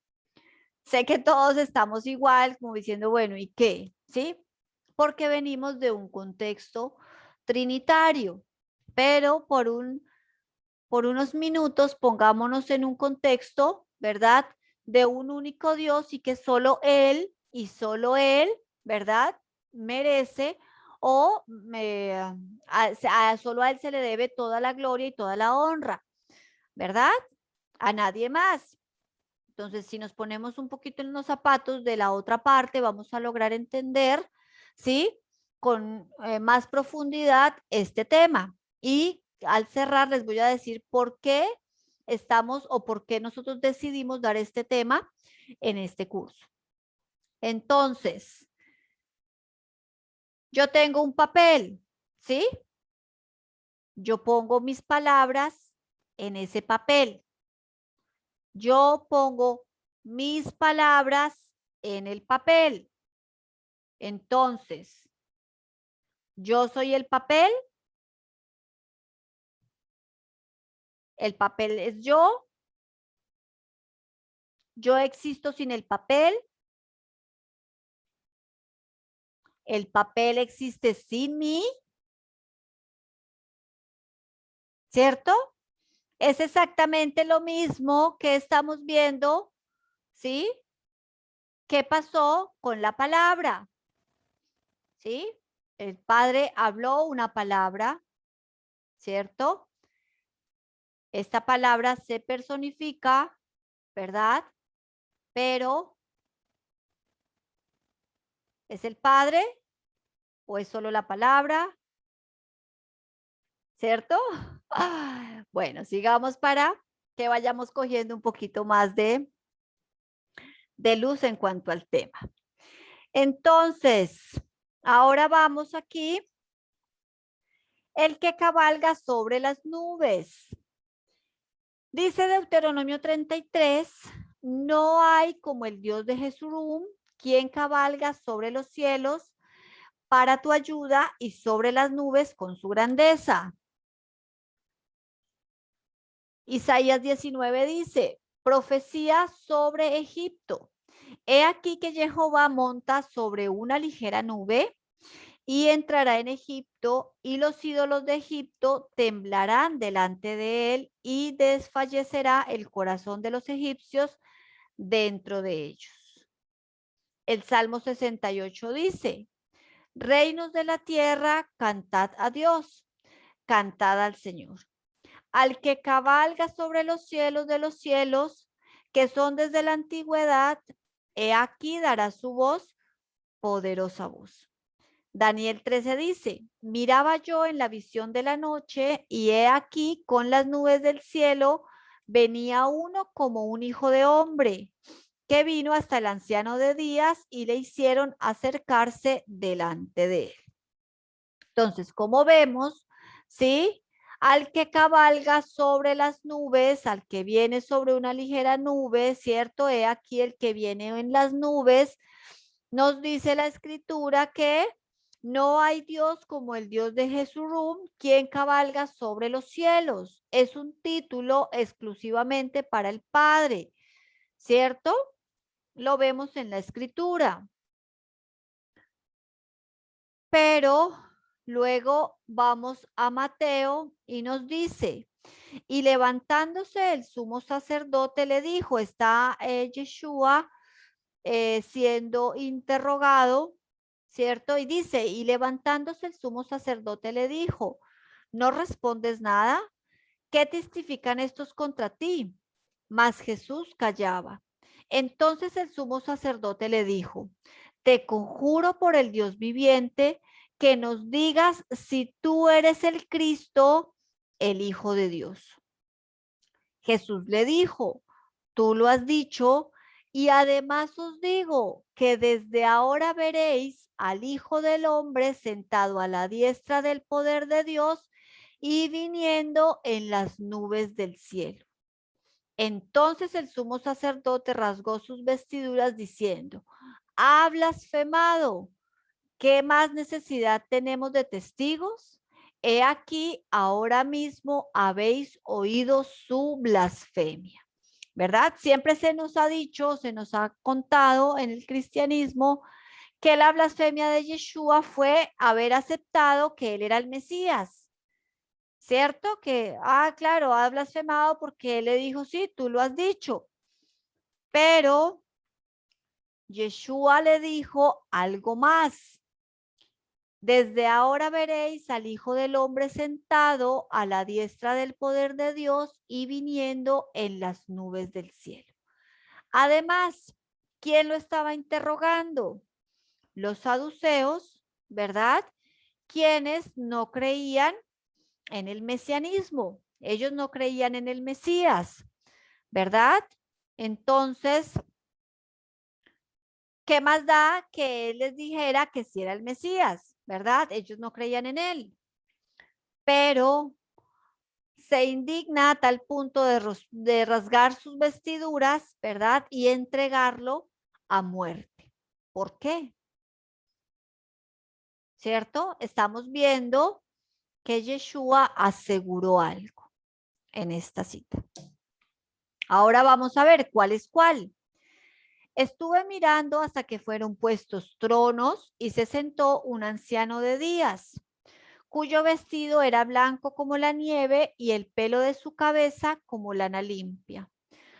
Sé que todos estamos igual, como diciendo, bueno, ¿y qué? ¿Sí? Porque venimos de un contexto trinitario, pero por unos minutos pongámonos en un contexto, ¿verdad? De un único Dios y que solo Él, ¿verdad? Merece o solo a Él se le debe toda la gloria y toda la honra, ¿verdad? A nadie más. Entonces, si nos ponemos un poquito en los zapatos de la otra parte, vamos a lograr entender, ¿sí? Con más profundidad este tema. Y al cerrar les voy a decir por qué estamos o por qué nosotros decidimos dar este tema en este curso. Entonces, yo tengo un papel, ¿sí? Yo pongo mis palabras en ese papel. Yo pongo mis palabras en el papel. Entonces, yo soy el papel es yo existo sin el papel existe sin mí, ¿cierto? Es exactamente lo mismo que estamos viendo, ¿sí? ¿Qué pasó con la palabra? ¿Sí? El Padre habló una palabra, ¿cierto? Esta palabra se personifica, ¿verdad? Pero, ¿es el Padre o es solo la palabra? ¿Cierto? Bueno, sigamos para que vayamos cogiendo un poquito más de luz en cuanto al tema. Entonces, ahora vamos aquí. El que cabalga sobre las nubes. Dice Deuteronomio 33, no hay como el Dios de Jesurún, quien cabalga sobre los cielos para tu ayuda y sobre las nubes con su grandeza. Isaías 19 dice, Profecía sobre Egipto. He aquí que Jehová monta sobre una ligera nube y entrará en Egipto, y los ídolos de Egipto temblarán delante de él, y desfallecerá el corazón de los egipcios dentro de ellos. El Salmo 68 dice: reinos de la tierra, cantad a Dios, cantad al Señor. Al que cabalga sobre los cielos de los cielos, que son desde la antigüedad, he aquí dará su voz, poderosa voz. Daniel 13 dice: miraba yo en la visión de la noche, y he aquí con las nubes del cielo venía uno como un hijo de hombre, que vino hasta el anciano de días y le hicieron acercarse delante de él. Entonces, como vemos, ¿sí? Al que cabalga sobre las nubes, al que viene sobre una ligera nube, ¿cierto? He aquí el que viene en las nubes. Nos dice la escritura que no hay Dios como el Dios de Jesurún, quien cabalga sobre los cielos. Es un título exclusivamente para el Padre, ¿cierto? Lo vemos en la escritura. Pero luego vamos a Mateo y nos dice: y levantándose el sumo sacerdote le dijo, está Yeshua siendo interrogado, ¿cierto? Y dice: y levantándose el sumo sacerdote le dijo, ¿no respondes nada? ¿Qué testifican estos contra ti? Mas Jesús callaba. Entonces el sumo sacerdote le dijo: te conjuro por el Dios viviente, que nos digas si tú eres el Cristo, el Hijo de Dios. Jesús le dijo: tú lo has dicho, y además os digo que desde ahora veréis al Hijo del Hombre sentado a la diestra del poder de Dios y viniendo en las nubes del cielo. Entonces el sumo sacerdote rasgó sus vestiduras diciendo: ha blasfemado. ¿Qué más necesidad tenemos de testigos? He aquí, ahora mismo habéis oído su blasfemia. ¿Verdad? Siempre se nos ha dicho, se nos ha contado en el cristianismo que la blasfemia de Yeshua fue haber aceptado que él era el Mesías. ¿Cierto? Que, claro, ha blasfemado porque él le dijo: sí, tú lo has dicho. Pero Yeshua le dijo algo más. Desde ahora veréis al Hijo del Hombre sentado a la diestra del poder de Dios y viniendo en las nubes del cielo. Además, ¿quién lo estaba interrogando? Los saduceos, ¿verdad? Quienes no creían en el mesianismo. Ellos no creían en el Mesías, ¿verdad? Entonces, ¿qué más da que él les dijera que si era el Mesías, ¿verdad? Ellos no creían en él. Pero se indigna a tal punto de rasgar sus vestiduras, ¿verdad? Y entregarlo a muerte. ¿Por qué? ¿Cierto? Estamos viendo que Yeshua aseguró algo en esta cita. Ahora vamos a ver cuál es cuál. Estuve mirando hasta que fueron puestos tronos y se sentó un anciano de días, cuyo vestido era blanco como la nieve y el pelo de su cabeza como lana limpia.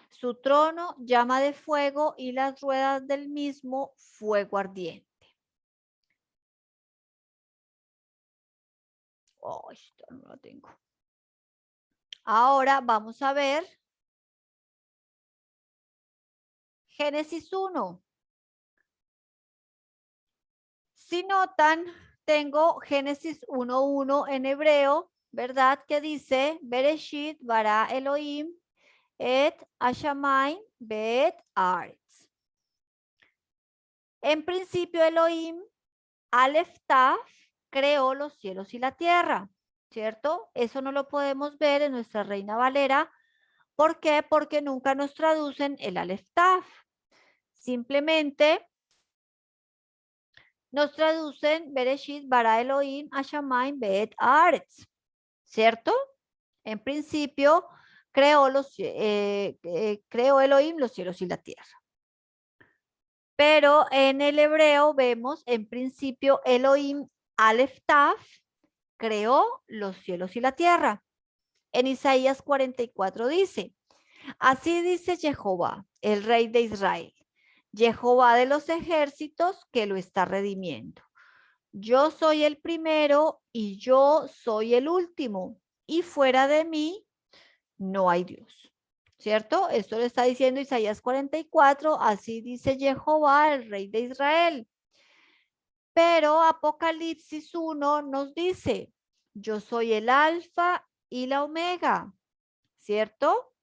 Su trono llama de fuego y las ruedas del mismo fuego ardiente. Oh, esto no lo tengo. Ahora vamos a ver Génesis 1. Si notan, tengo Génesis 1:1 en hebreo, ¿verdad? Que dice: Bereshit bara Elohim et Hashamayim beet Aretz. En principio Elohim, Aleph Taf, creó los cielos y la tierra, ¿cierto? Eso no lo podemos ver en nuestra Reina Valera. ¿Por qué? Porque nunca nos traducen el Aleph Taf. Simplemente nos traducen Bereshit bara Elohim Hashamayim beet Aretz, ¿cierto? En principio, creó Elohim los cielos y la tierra. Pero en el hebreo vemos en principio Elohim Aleph Taf creó los cielos y la tierra. En Isaías 44 dice, así dice Jehová, el rey de Israel, Jehová de los ejércitos que lo está redimiendo. Yo soy el primero y yo soy el último, y fuera de mí no hay Dios. ¿Cierto? Esto lo está diciendo Isaías 44, así dice Jehová, el rey de Israel. Pero Apocalipsis 1 nos dice, yo soy el alfa y la omega, ¿cierto?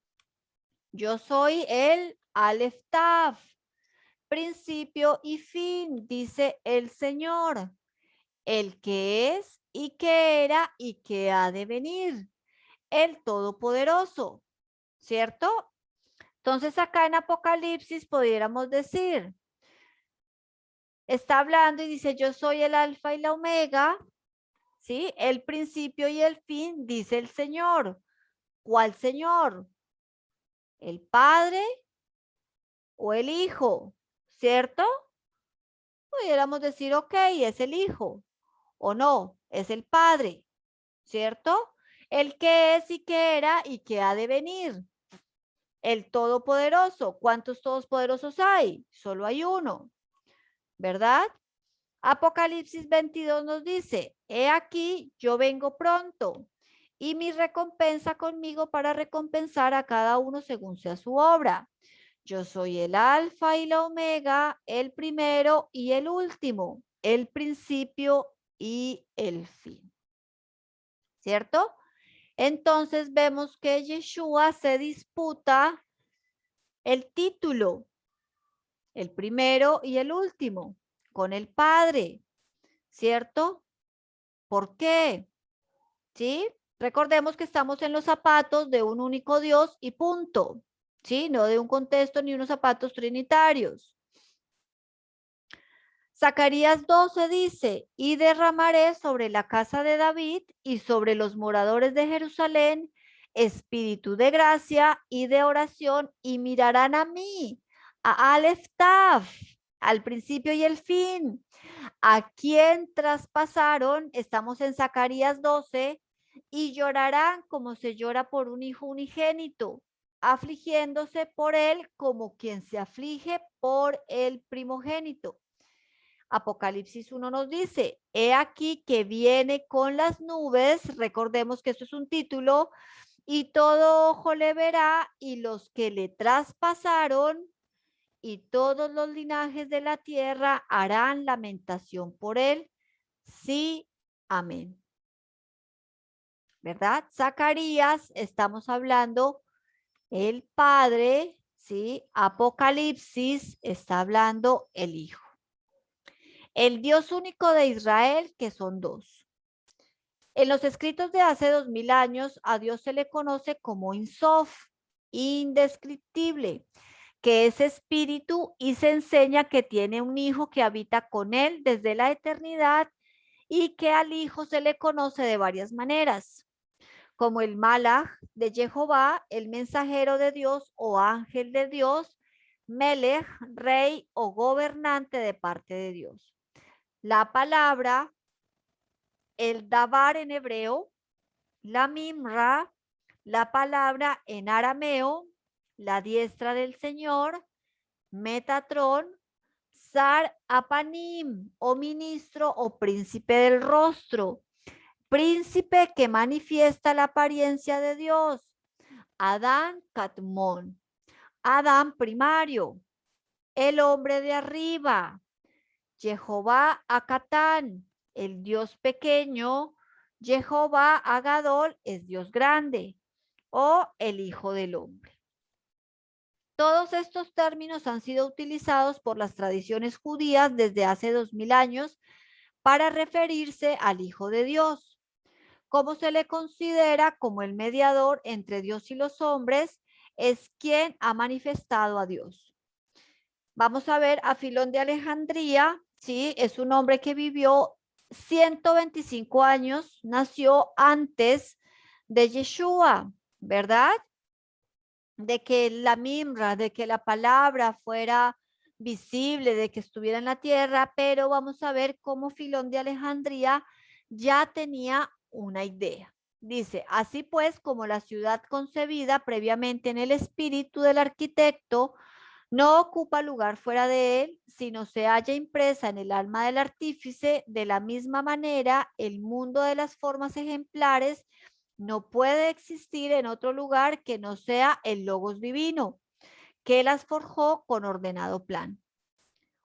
Yo soy el Aleph Taf, principio y fin, dice el Señor, el que es y que era y que ha de venir, el Todopoderoso, ¿cierto? Entonces acá en Apocalipsis pudiéramos decir, está hablando y dice, yo soy el alfa y la omega, ¿sí? El principio y el fin, dice el Señor. ¿Cuál Señor? ¿El Padre o el Hijo? ¿Cierto? Pudiéramos decir, ok, es el Hijo. O no, es el Padre. ¿Cierto? El que es y que era y que ha de venir. El Todopoderoso. ¿Cuántos todopoderosos hay? Solo hay uno. ¿Verdad? Apocalipsis 22 nos dice, he aquí, yo vengo pronto y mi recompensa conmigo para recompensar a cada uno según sea su obra. Yo soy el alfa y la omega, el primero y el último, el principio y el fin. ¿Cierto? Entonces vemos que Yeshua se disputa el título, el primero y el último, con el Padre. ¿Cierto? ¿Por qué? ¿Sí? Recordemos que estamos en los zapatos de un único Dios y punto. ¿Sí? No de un contexto ni unos zapatos trinitarios. Zacarías 12 dice, y derramaré sobre la casa de David y sobre los moradores de Jerusalén espíritu de gracia y de oración y mirarán a mí, a Aleph Taf, al principio y el fin, a quien traspasaron, estamos en Zacarías 12, y llorarán como se llora por un hijo unigénito, afligiéndose por él como quien se aflige por el primogénito. Apocalipsis 1 nos dice, he aquí que viene con las nubes, recordemos que esto es un título, y todo ojo le verá, y los que le traspasaron, y todos los linajes de la tierra harán lamentación por él. Sí, amén. ¿Verdad? Zacarías, estamos hablando, el Padre, ¿sí? Apocalipsis, está hablando el Hijo. El Dios único de Israel, que son dos. En los escritos de hace 2000 años, a Dios se le conoce como Insof, indescriptible, que es espíritu y se enseña que tiene un hijo que habita con él desde la eternidad y que al hijo se le conoce de varias maneras, como el Malach de Jehová, el mensajero de Dios o ángel de Dios, Melech, rey o gobernante de parte de Dios. La palabra, el Dabar en hebreo, la Mimra, la palabra en arameo, la diestra del Señor, Metatron, Sar Apanim, o ministro o príncipe del rostro, príncipe que manifiesta la apariencia de Dios, Adán Catmón, Adán primario, el hombre de arriba, Jehová Acatán, el Dios pequeño, Jehová Agadol es Dios grande, o el Hijo del Hombre. Todos estos términos han sido utilizados por las tradiciones judías desde hace 2000 años para referirse al Hijo de Dios, como se le considera como el mediador entre Dios y los hombres, es quien ha manifestado a Dios. Vamos a ver a Filón de Alejandría, ¿sí? Es un hombre que vivió 125 años, nació antes de Yeshua, ¿verdad? de que la mimra, de que la palabra fuera visible, de que estuviera en la tierra, pero vamos a ver cómo Filón de Alejandría ya tenía una idea. Dice, así pues, como la ciudad concebida previamente en el espíritu del arquitecto no ocupa lugar fuera de él, sino se halla impresa en el alma del artífice, de la misma manera, el mundo de las formas ejemplares no puede existir en otro lugar que no sea el logos divino, que las forjó con ordenado plan.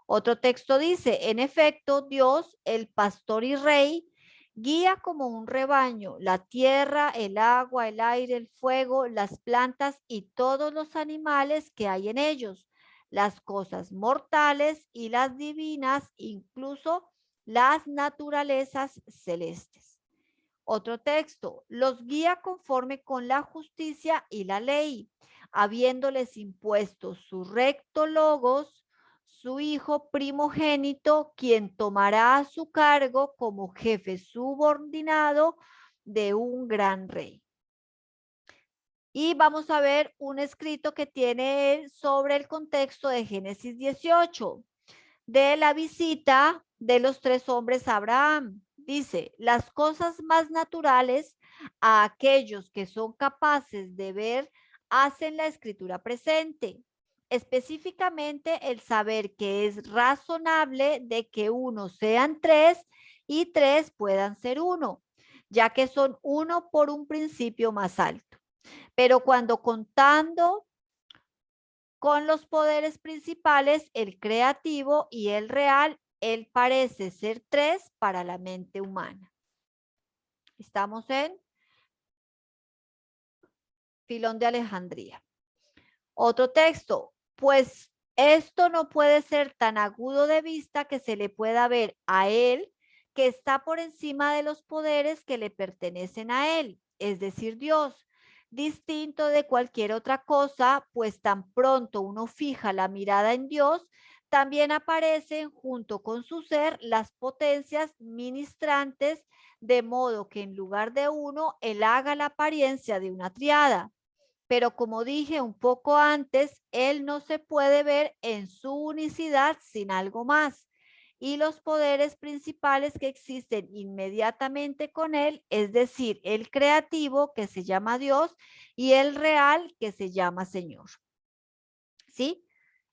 Otro texto dice, en efecto, Dios, el pastor y rey, guía como un rebaño la tierra, el agua, el aire, el fuego, las plantas y todos los animales que hay en ellos, las cosas mortales y las divinas, incluso las naturalezas celestes. Otro texto, los guía conforme con la justicia y la ley, habiéndoles impuesto su recto logos, su hijo primogénito, quien tomará a su cargo como jefe subordinado de un gran rey. Y vamos a ver un escrito que tiene él sobre el contexto de Génesis 18 de la visita de los tres hombres a Abraham. Dice, las cosas más naturales a aquellos que son capaces de ver hacen la escritura presente. Específicamente el saber que es razonable de que uno sean tres y tres puedan ser uno, ya que son uno por un principio más alto. Pero cuando contando con los poderes principales, el creativo y el real, él parece ser tres para la mente humana. Estamos en Filón de Alejandría. Otro texto, pues esto no puede ser tan agudo de vista que se le pueda ver a él que está por encima de los poderes que le pertenecen a él, es decir, Dios, distinto de cualquier otra cosa, pues tan pronto uno fija la mirada en Dios, también aparecen junto con su ser las potencias ministrantes, de modo que en lugar de uno, él haga la apariencia de una triada. Pero como dije un poco antes, él no se puede ver en su unicidad sin algo más. Y los poderes principales que existen inmediatamente con él, es decir, el creativo que se llama Dios y el real que se llama Señor. ¿Sí?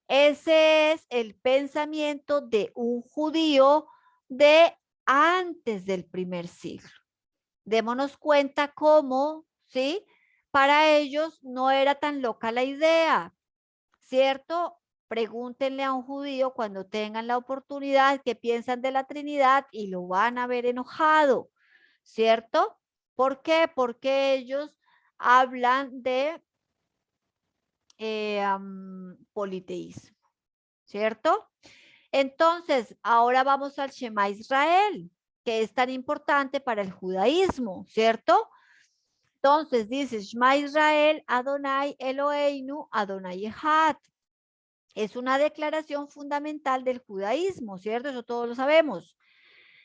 Ese es el pensamiento de un judío de antes del primer siglo. Démonos cuenta cómo, ¿sí? Para ellos no era tan loca la idea, ¿cierto? Pregúntenle a un judío cuando tengan la oportunidad qué piensan de la Trinidad y lo van a ver enojado, ¿cierto? ¿Por qué? Porque ellos hablan de politeísmo, ¿cierto? Entonces, ahora vamos al Shema Israel, que es tan importante para el judaísmo, ¿cierto? Entonces dice, Shema Israel, Adonai Eloheinu, Adonai Echad. Es una declaración fundamental del judaísmo, ¿cierto? Eso todos lo sabemos.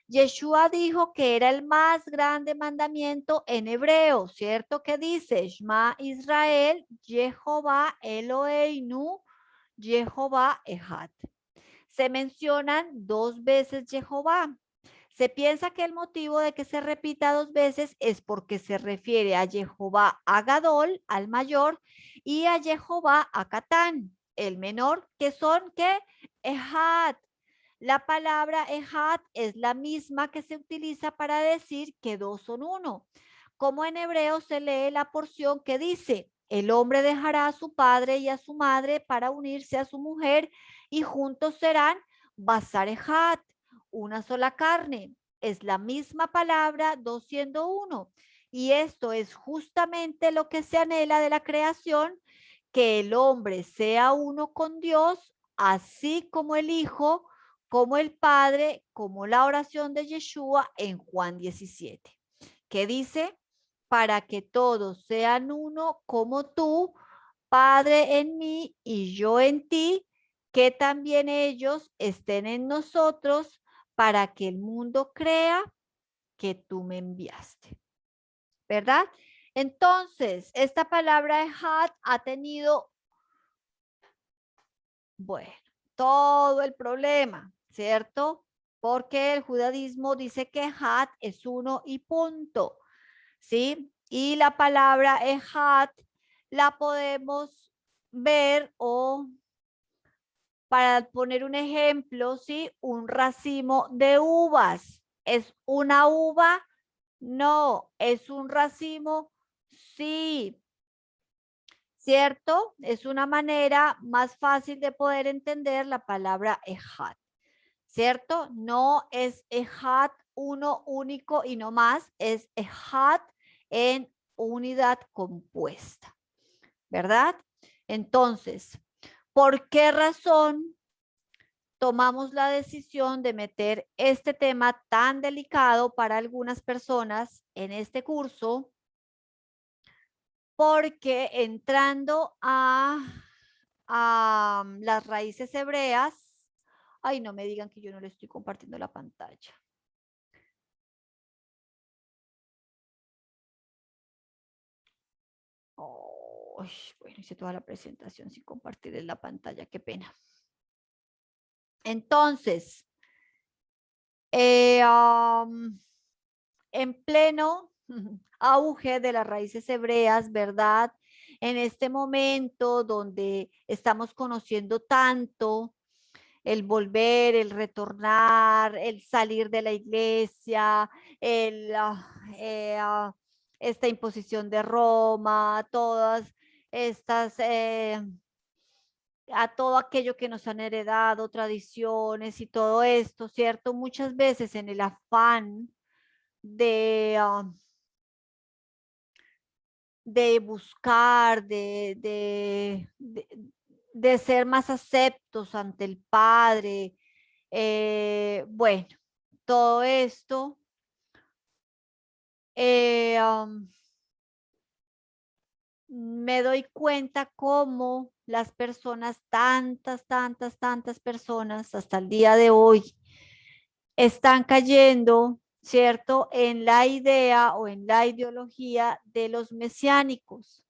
Yeshua dijo que era el más grande mandamiento en hebreo, ¿cierto? Que dice, Shema Israel, Jehová Eloheinu, Jehová Echad. Se mencionan dos veces Jehová. Se piensa que el motivo de que se repita dos veces es porque se refiere a Jehová Agadol, al mayor, y a Jehová Acatán, el menor, que son ¿qué? Ejad. La palabra Ejad es la misma que se utiliza para decir que dos son uno. Como en hebreo se lee la porción que dice, el hombre dejará a su padre y a su madre para unirse a su mujer y juntos serán Basar Ejad, una sola carne. Es la misma palabra, dos siendo uno. Y esto es justamente lo que se anhela de la creación, que el hombre sea uno con Dios, así como el Hijo, como el Padre, como la oración de Yeshua en Juan 17, que dice, para que todos sean uno como tú, Padre en mí y yo en ti, que también ellos estén en nosotros, para que el mundo crea que tú me enviaste. ¿Verdad? Entonces, esta palabra Ejad ha tenido, bueno, todo el problema, ¿cierto? Porque el judaísmo dice que Ejad es uno y punto, ¿sí? Y la palabra Ejad la podemos ver o, para poner un ejemplo, ¿sí? Un racimo de uvas. ¿Es una uva? No. ¿Es un racimo? Sí. ¿Cierto? Es una manera más fácil de poder entender la palabra ejat, ¿cierto? No es ejat uno único y no más, es ejat en unidad compuesta, ¿verdad? Entonces, ¿por qué razón tomamos la decisión de meter este tema tan delicado para algunas personas en este curso? Porque entrando a las raíces hebreas, ay, no me digan que yo no le estoy compartiendo la pantalla. Oh, bueno, hice toda la presentación sin compartir la pantalla, qué pena. Entonces, eh, um, en pleno auge de las raíces hebreas, ¿verdad? En este momento donde estamos conociendo tanto el volver, el retornar, el salir de la iglesia, esta imposición de Roma, todas estas, a todo aquello que nos han heredado, tradiciones y todo esto, ¿cierto? Muchas veces en el afán de, de buscar, de ser más aceptos ante el Padre. Bueno, todo esto eh, um, me doy cuenta cómo las personas, tantas personas hasta el día de hoy están cayendo, ¿cierto?, en la idea o en la ideología de los mesiánicos.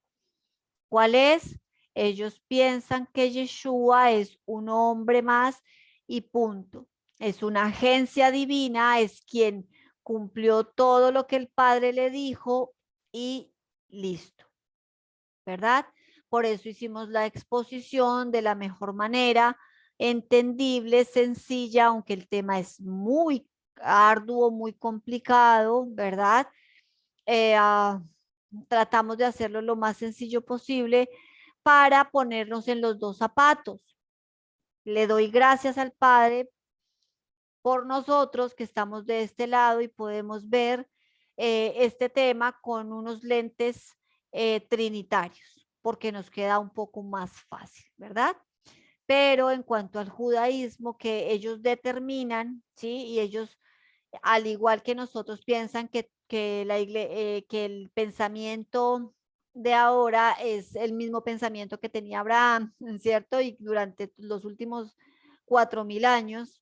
¿Cuál es? Ellos piensan que Yeshua es un hombre más y punto. Es una agencia divina, es quien cumplió todo lo que el Padre le dijo y listo, ¿verdad? Por eso hicimos la exposición de la mejor manera, entendible, sencilla, aunque el tema es muy arduo, muy complicado, ¿verdad? Eh, ah, Tratamos de hacerlo lo más sencillo posible para ponernos en los dos zapatos. Le doy gracias al Padre por nosotros que estamos de este lado y podemos ver este tema con unos lentes trinitarios, porque nos queda un poco más fácil, ¿verdad? Pero en cuanto al judaísmo que ellos determinan, ¿sí? Y ellos, al igual que nosotros, piensan que el pensamiento de ahora es el mismo pensamiento que tenía Abraham, ¿cierto? Y durante los últimos 4000 años,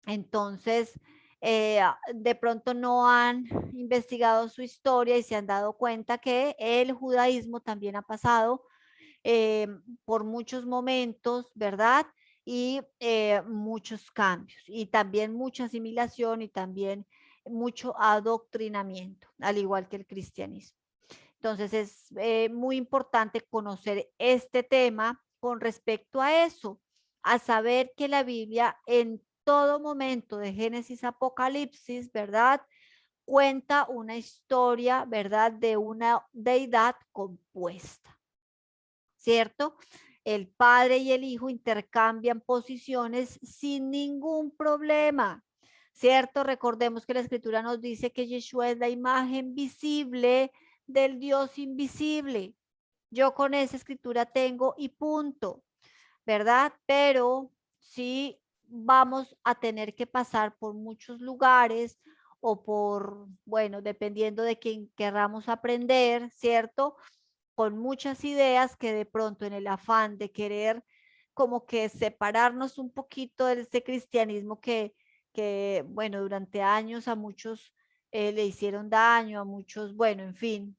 entonces, de pronto no han investigado su historia y se han dado cuenta que el judaísmo también ha pasado eh, por muchos momentos, ¿verdad? Y muchos cambios y también mucha asimilación y también mucho adoctrinamiento, al igual que el cristianismo. Entonces es muy importante conocer este tema con respecto a eso, a saber que la Biblia en todo momento de Génesis a Apocalipsis, ¿verdad? Cuenta una historia, ¿verdad? De una deidad compuesta, ¿cierto? El padre y el hijo intercambian posiciones sin ningún problema, ¿cierto? Recordemos que la escritura nos dice que Yeshua es la imagen visible del Dios invisible. Yo con esa escritura tengo y punto, ¿verdad? Pero sí vamos a tener que pasar por muchos lugares o por, bueno, dependiendo de quién querramos aprender, ¿cierto? Con muchas ideas que de pronto en el afán de querer como que separarnos un poquito de este cristianismo que bueno, durante años a muchos le hicieron daño, a muchos, bueno, en fin,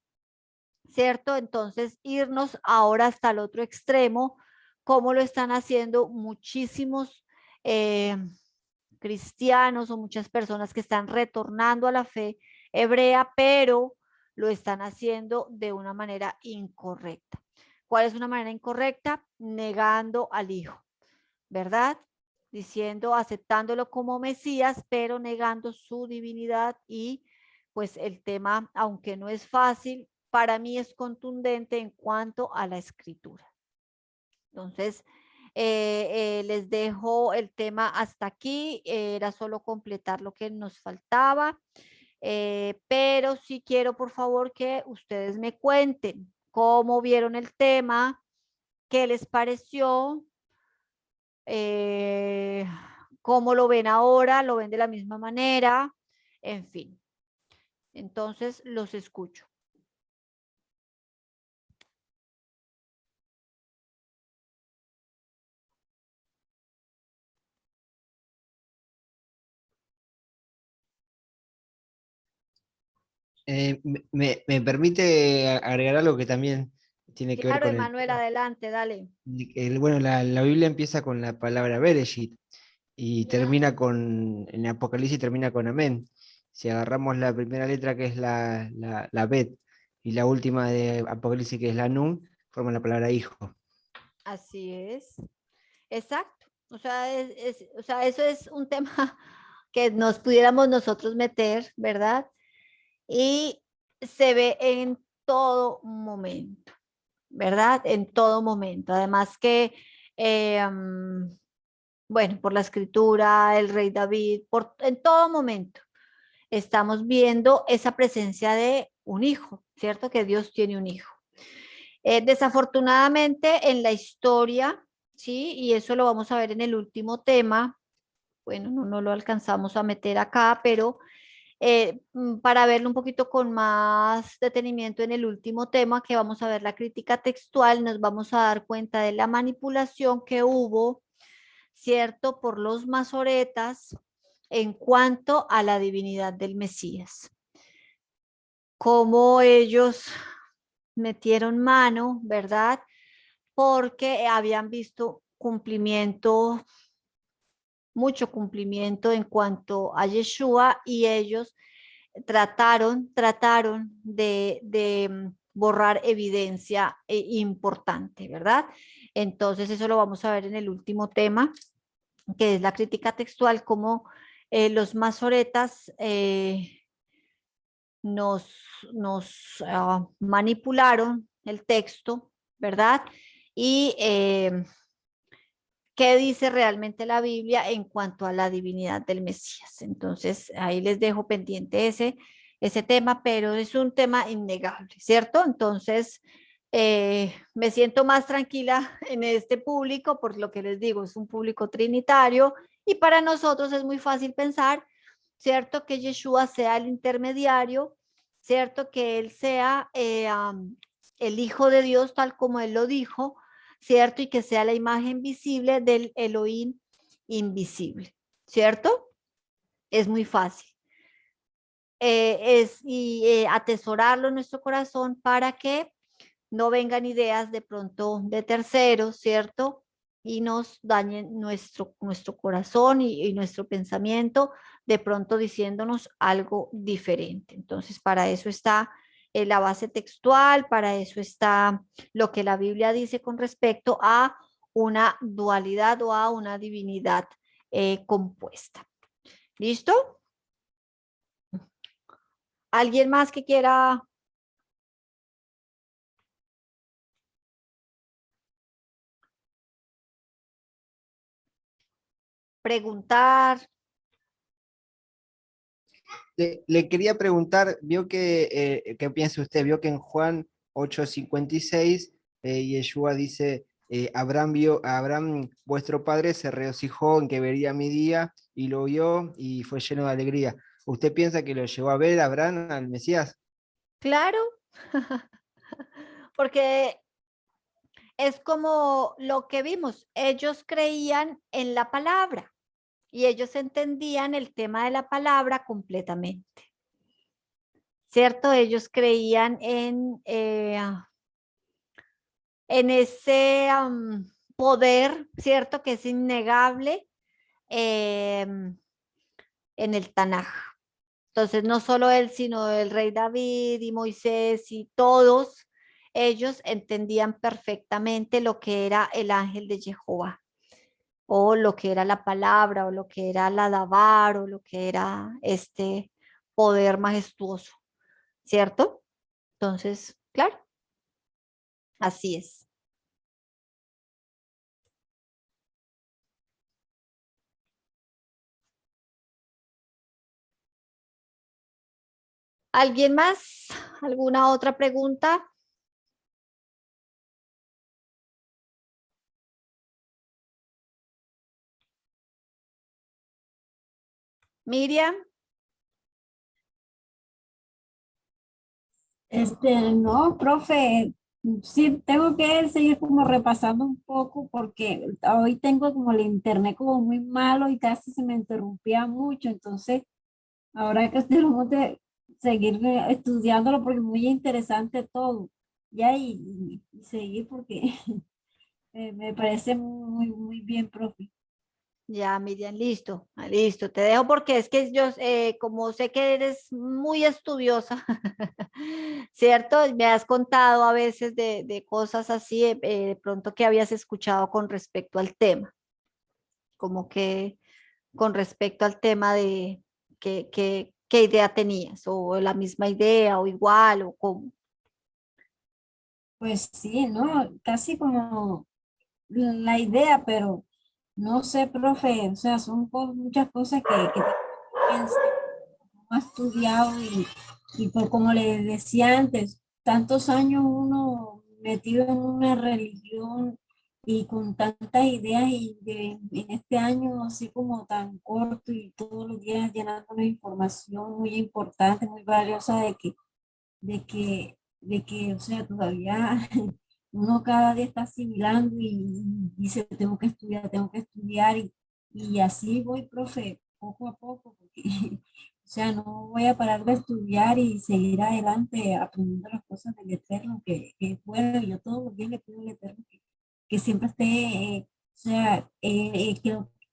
¿cierto? Entonces, irnos ahora hasta el otro extremo, como lo están haciendo muchísimos cristianos o muchas personas que están retornando a la fe hebrea, pero lo están haciendo de una manera incorrecta. ¿Cuál es una manera incorrecta? Negando al Hijo, ¿verdad? Diciendo, aceptándolo como Mesías, pero negando su divinidad y pues el tema, aunque no es fácil, para mí es contundente en cuanto a la escritura. Entonces, les dejo el tema hasta aquí. Era solo completar lo que nos faltaba. Pero sí quiero, por favor, que ustedes me cuenten cómo vieron el tema, qué les pareció, eh, cómo lo ven ahora, lo ven de la misma manera, en fin. Entonces, los escucho. Me permite agregar algo que también tiene que ver Claro, con el Emanuel, tema. adelante, dale. Bueno, la Biblia empieza con la palabra Bereshit y termina en Apocalipsis termina con Amén. Si agarramos la primera letra que es la Bet y la última de Apocalipsis que es la Nun, forman la palabra hijo. Así es. Exacto. O sea, o sea, eso es un tema que nos pudiéramos nosotros meter, ¿verdad? Y se ve en todo momento, ¿verdad? En todo momento. Además que, bueno, por la escritura, el rey David, en todo momento estamos viendo esa presencia de un hijo, ¿cierto? Que Dios tiene un hijo. Desafortunadamente en la historia, ¿sí? Y eso lo vamos a ver en el último tema. Bueno, no lo alcanzamos a meter acá, pero para verlo un poquito con más detenimiento en el último tema, que vamos a ver la crítica textual, nos vamos a dar cuenta de la manipulación que hubo, ¿cierto?, por los masoretas en cuanto a la divinidad del Mesías. Cómo ellos metieron mano, ¿verdad? Porque habían visto cumplimiento, mucho cumplimiento en cuanto a Yeshua y ellos trataron de borrar evidencia importante, ¿verdad? Entonces eso lo vamos a ver en el último tema, que es la crítica textual, como los masoretas nos, nos manipularon el texto, ¿verdad? Y qué dice realmente la Biblia en cuanto a la divinidad del Mesías. Entonces, ahí les dejo pendiente ese tema, pero es un tema innegable, ¿cierto? Entonces, me siento más tranquila en este público, por lo que les digo, es un público trinitario y para nosotros es muy fácil pensar, ¿cierto? Que Yeshua sea el intermediario, ¿cierto? Que Él sea el Hijo de Dios, tal como Él lo dijo, ¿cierto? Y que sea la imagen visible del Elohim invisible, ¿cierto? Es muy fácil. Atesorarlo en nuestro corazón para que no vengan ideas de pronto de terceros, ¿cierto? Y nos dañen nuestro corazón y nuestro pensamiento, de pronto diciéndonos algo diferente. Entonces, para eso está la base textual, para eso está lo que la Biblia dice con respecto a una dualidad o a una divinidad compuesta. ¿Listo? ¿Alguien más que quiera preguntar? Le quería preguntar, vio que, ¿qué piensa usted? Vio que en Juan 8:56, Yeshua dice, Abraham, vuestro padre, se regocijó en que vería mi día y lo vio y fue lleno de alegría. ¿Usted piensa que lo llevó a ver Abraham al Mesías? Claro, porque es como lo que vimos, ellos creían en la palabra y ellos entendían el tema de la palabra completamente, ¿cierto? Ellos creían en ese poder, ¿cierto? Que es innegable en el Tanaj. Entonces, no solo él, sino el rey David y Moisés y todos ellos entendían perfectamente lo que era el ángel de Jehová, o lo que era la palabra, o lo que era la Dabar, o lo que era este poder majestuoso, ¿cierto? Entonces, claro, así es. ¿Alguien más? ¿Alguna otra pregunta? Miriam, No, profe, sí tengo que seguir como repasando un poco porque hoy tengo como el internet como muy malo y casi se me interrumpía mucho, entonces ahora que tenemos de seguir estudiándolo porque es muy interesante todo, ya y seguir porque me parece muy bien, profe. ya, Miriam, listo, listo. Te dejo porque es que yo, como sé que eres muy estudiosa, ¿cierto? Me has contado a veces de cosas así, de pronto que habías escuchado con respecto al tema, como que con respecto al tema de qué idea tenías, o la misma idea, o igual, o cómo. Pues sí, ¿no? Casi como la idea, pero no sé, profe, o sea, son muchas cosas que tengo que pensar, no ha estudiado y por como le decía antes, tantos años uno metido en una religión y con tantas ideas en este año así como tan corto y todos los días llenando de información muy importante, muy valiosa de que, o sea, todavía uno cada día está asimilando y dice, tengo que estudiar y así voy, profe, poco a poco, porque, o sea, no voy a parar de estudiar y seguir adelante aprendiendo las cosas del Eterno, que es bueno, y yo todos los días le pido al Eterno que siempre esté, o sea, que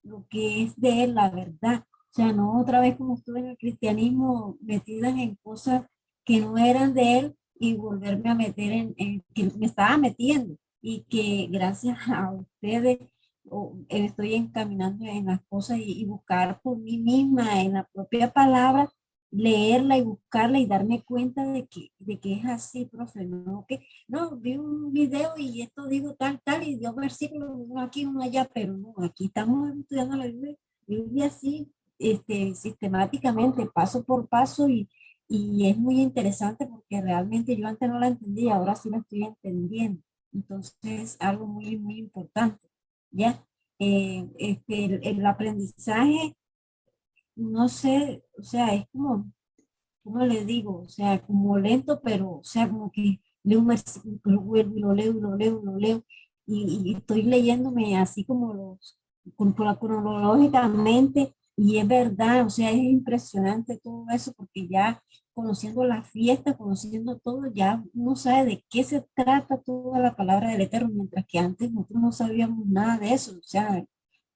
lo que es de él, la verdad, o sea, no otra vez como estuve en el cristianismo metidas en cosas que no eran de él y volverme a meter en que me estaba metiendo y que gracias a ustedes estoy encaminando en las cosas y buscar por mí misma en la propia palabra, leerla y buscarla y darme cuenta de que es así, profe, no que no, vi un video y esto digo tal y dio versículos uno aquí, uno allá, pero no, aquí estamos estudiando la Biblia así, sistemáticamente, paso por paso y es muy interesante porque realmente yo antes no la entendía, ahora sí la estoy entendiendo. Entonces, es algo muy importante, ¿ya? El aprendizaje, no sé, o sea, es como, ¿cómo le digo? O sea, como lento, pero, o sea, como que leo un versículo, lo vuelvo y lo leo, y lo leo, y lo leo, y estoy leyéndome así como cronológicamente, y es verdad, o sea, es impresionante todo eso, porque ya conociendo la fiesta, conociendo todo, ya uno sabe de qué se trata toda la palabra del Eterno, mientras que antes nosotros no sabíamos nada de eso, o sea,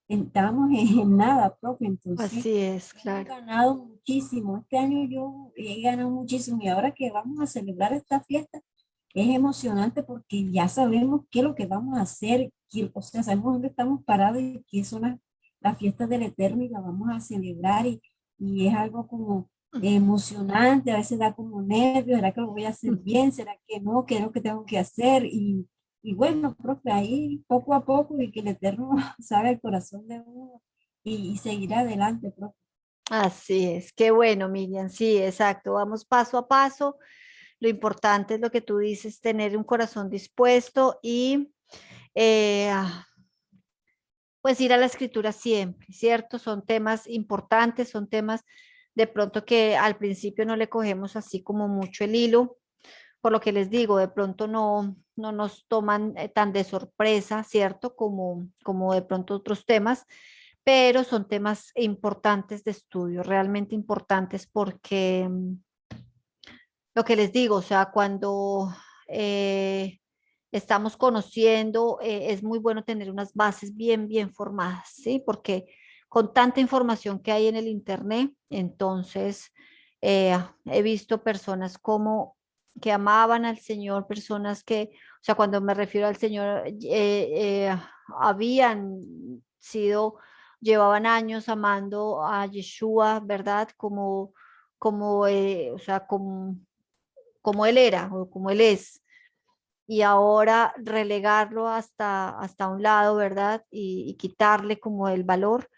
estábamos en nada, profe, entonces Así es, hemos claro. ganado muchísimo. Este año yo he ganado muchísimo y ahora que vamos a celebrar esta fiesta es emocionante porque ya sabemos qué es lo que vamos a hacer, o sea, sabemos dónde estamos parados y qué son las fiestas del Eterno y las vamos a celebrar y es algo como emocionante, a veces da como nervios, ¿será que lo voy a hacer bien? ¿Será que no? ¿Qué es lo que tengo que hacer? Y bueno, profe, ahí poco a poco y que el Eterno sabe el corazón de uno y seguir adelante, profe. Así es, qué bueno, Miriam, sí, exacto, vamos paso a paso. Lo importante es lo que tú dices, tener un corazón dispuesto y eh, pues ir a la escritura siempre, ¿cierto? Son temas importantes, son temas de pronto que al principio no le cogemos así como mucho el hilo, por lo que les digo, de pronto no nos toman tan de sorpresa, ¿cierto? Como de pronto otros temas, pero son temas importantes de estudio, realmente importantes porque lo que les digo, o sea, cuando estamos conociendo, es muy bueno tener unas bases bien formadas, ¿sí? Porque con tanta información que hay en el Internet, entonces he visto personas como que amaban al Señor, personas que, o sea, cuando me refiero al Señor, habían sido, llevaban años amando a Yeshua, ¿verdad? O sea, como él era o como él es, y ahora relegarlo hasta un lado, ¿verdad? Y quitarle como el valor,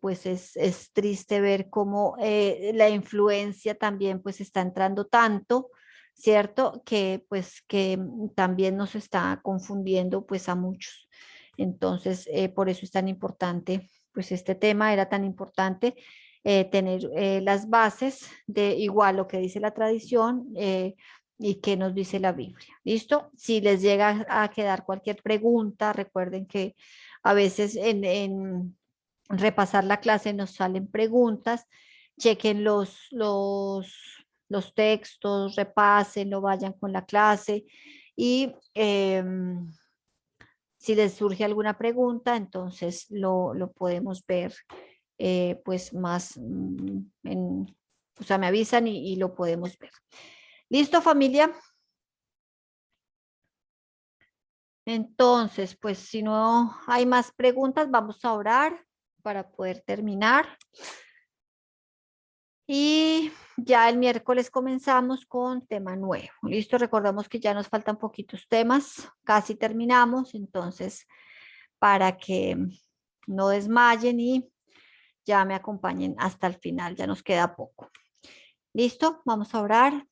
pues es triste ver cómo la influencia también pues está entrando tanto, ¿cierto? Que pues que también nos está confundiendo pues a muchos. Entonces, por eso es tan importante, pues este tema era tan importante. Tener las bases de igual lo que dice la tradición, y qué nos dice la Biblia. ¿Listo? Si les llega a quedar cualquier pregunta, recuerden que a veces en repasar la clase nos salen preguntas, chequen los textos, repasen, lo vayan con la clase y si les surge alguna pregunta, entonces lo podemos ver pues más o sea, me avisan y lo podemos ver. ¿Listo, familia? Entonces, pues si no hay más preguntas, vamos a orar para poder terminar. Y ya el miércoles comenzamos con tema nuevo. Listo, recordamos que ya nos faltan poquitos temas, casi terminamos, entonces para que no desmayen y ya me acompañen hasta el final, ya nos queda poco. Listo, vamos a orar.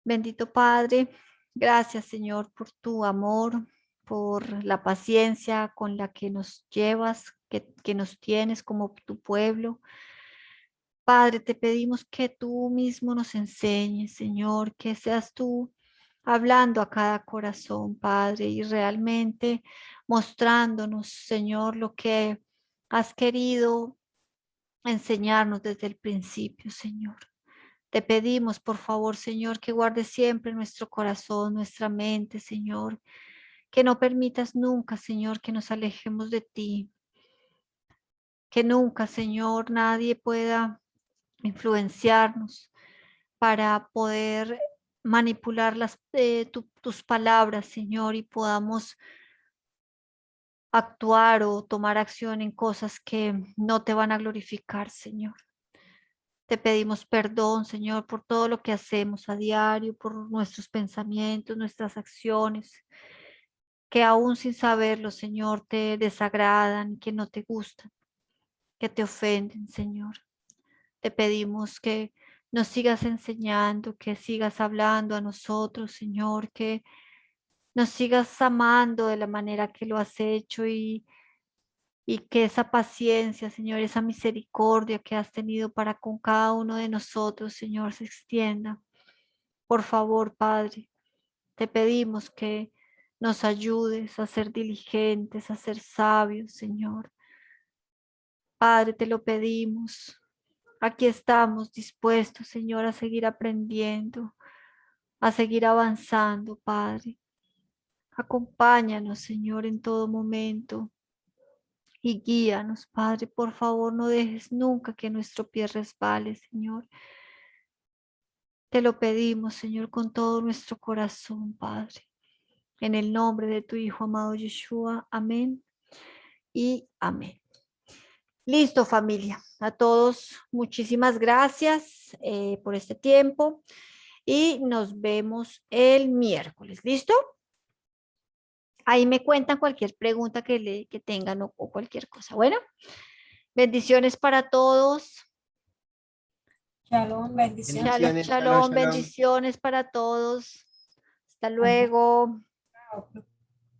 Bendito Padre, gracias Señor por tu amor, por la paciencia con la que nos llevas, que nos tienes como tu pueblo. Padre, te pedimos que tú mismo nos enseñes, Señor, que seas tú hablando a cada corazón, Padre, y realmente mostrándonos, Señor, lo que has querido enseñarnos desde el principio, Señor. Te pedimos, por favor, Señor, que guardes siempre nuestro corazón, nuestra mente, Señor, que no permitas nunca, Señor, que nos alejemos de ti, que nunca, Señor, nadie pueda influenciarnos para poder manipular tus palabras, Señor, y podamos actuar o tomar acción en cosas que no te van a glorificar, Señor. Te pedimos perdón, Señor, por todo lo que hacemos a diario, por nuestros pensamientos, nuestras acciones, que aún sin saberlo, Señor, te desagradan, que no te gustan, que te ofenden, Señor. Te pedimos que nos sigas enseñando, que sigas hablando a nosotros, Señor, que nos sigas amando de la manera que lo has hecho y que esa paciencia, Señor, esa misericordia que has tenido para con cada uno de nosotros, Señor, se extienda. Por favor, Padre, te pedimos que nos ayudes a ser diligentes, a ser sabios, Señor. Padre, te lo pedimos. Aquí estamos dispuestos, Señor, a seguir aprendiendo, a seguir avanzando, Padre. Acompáñanos, Señor, en todo momento y guíanos, Padre. Por favor, no dejes nunca que nuestro pie resbale, Señor. Te lo pedimos, Señor, con todo nuestro corazón, Padre. En el nombre de tu Hijo amado Yeshua. Amén y amén. Listo, familia. A todos, muchísimas gracias por este tiempo y nos vemos el miércoles. ¿Listo? Ahí me cuentan cualquier pregunta que tengan o cualquier cosa. Bueno, bendiciones para todos. Shalom, bendiciones. Shalom, Bendiciones, shalom, shalom, shalom. bendiciones para todos. Hasta luego. Chao.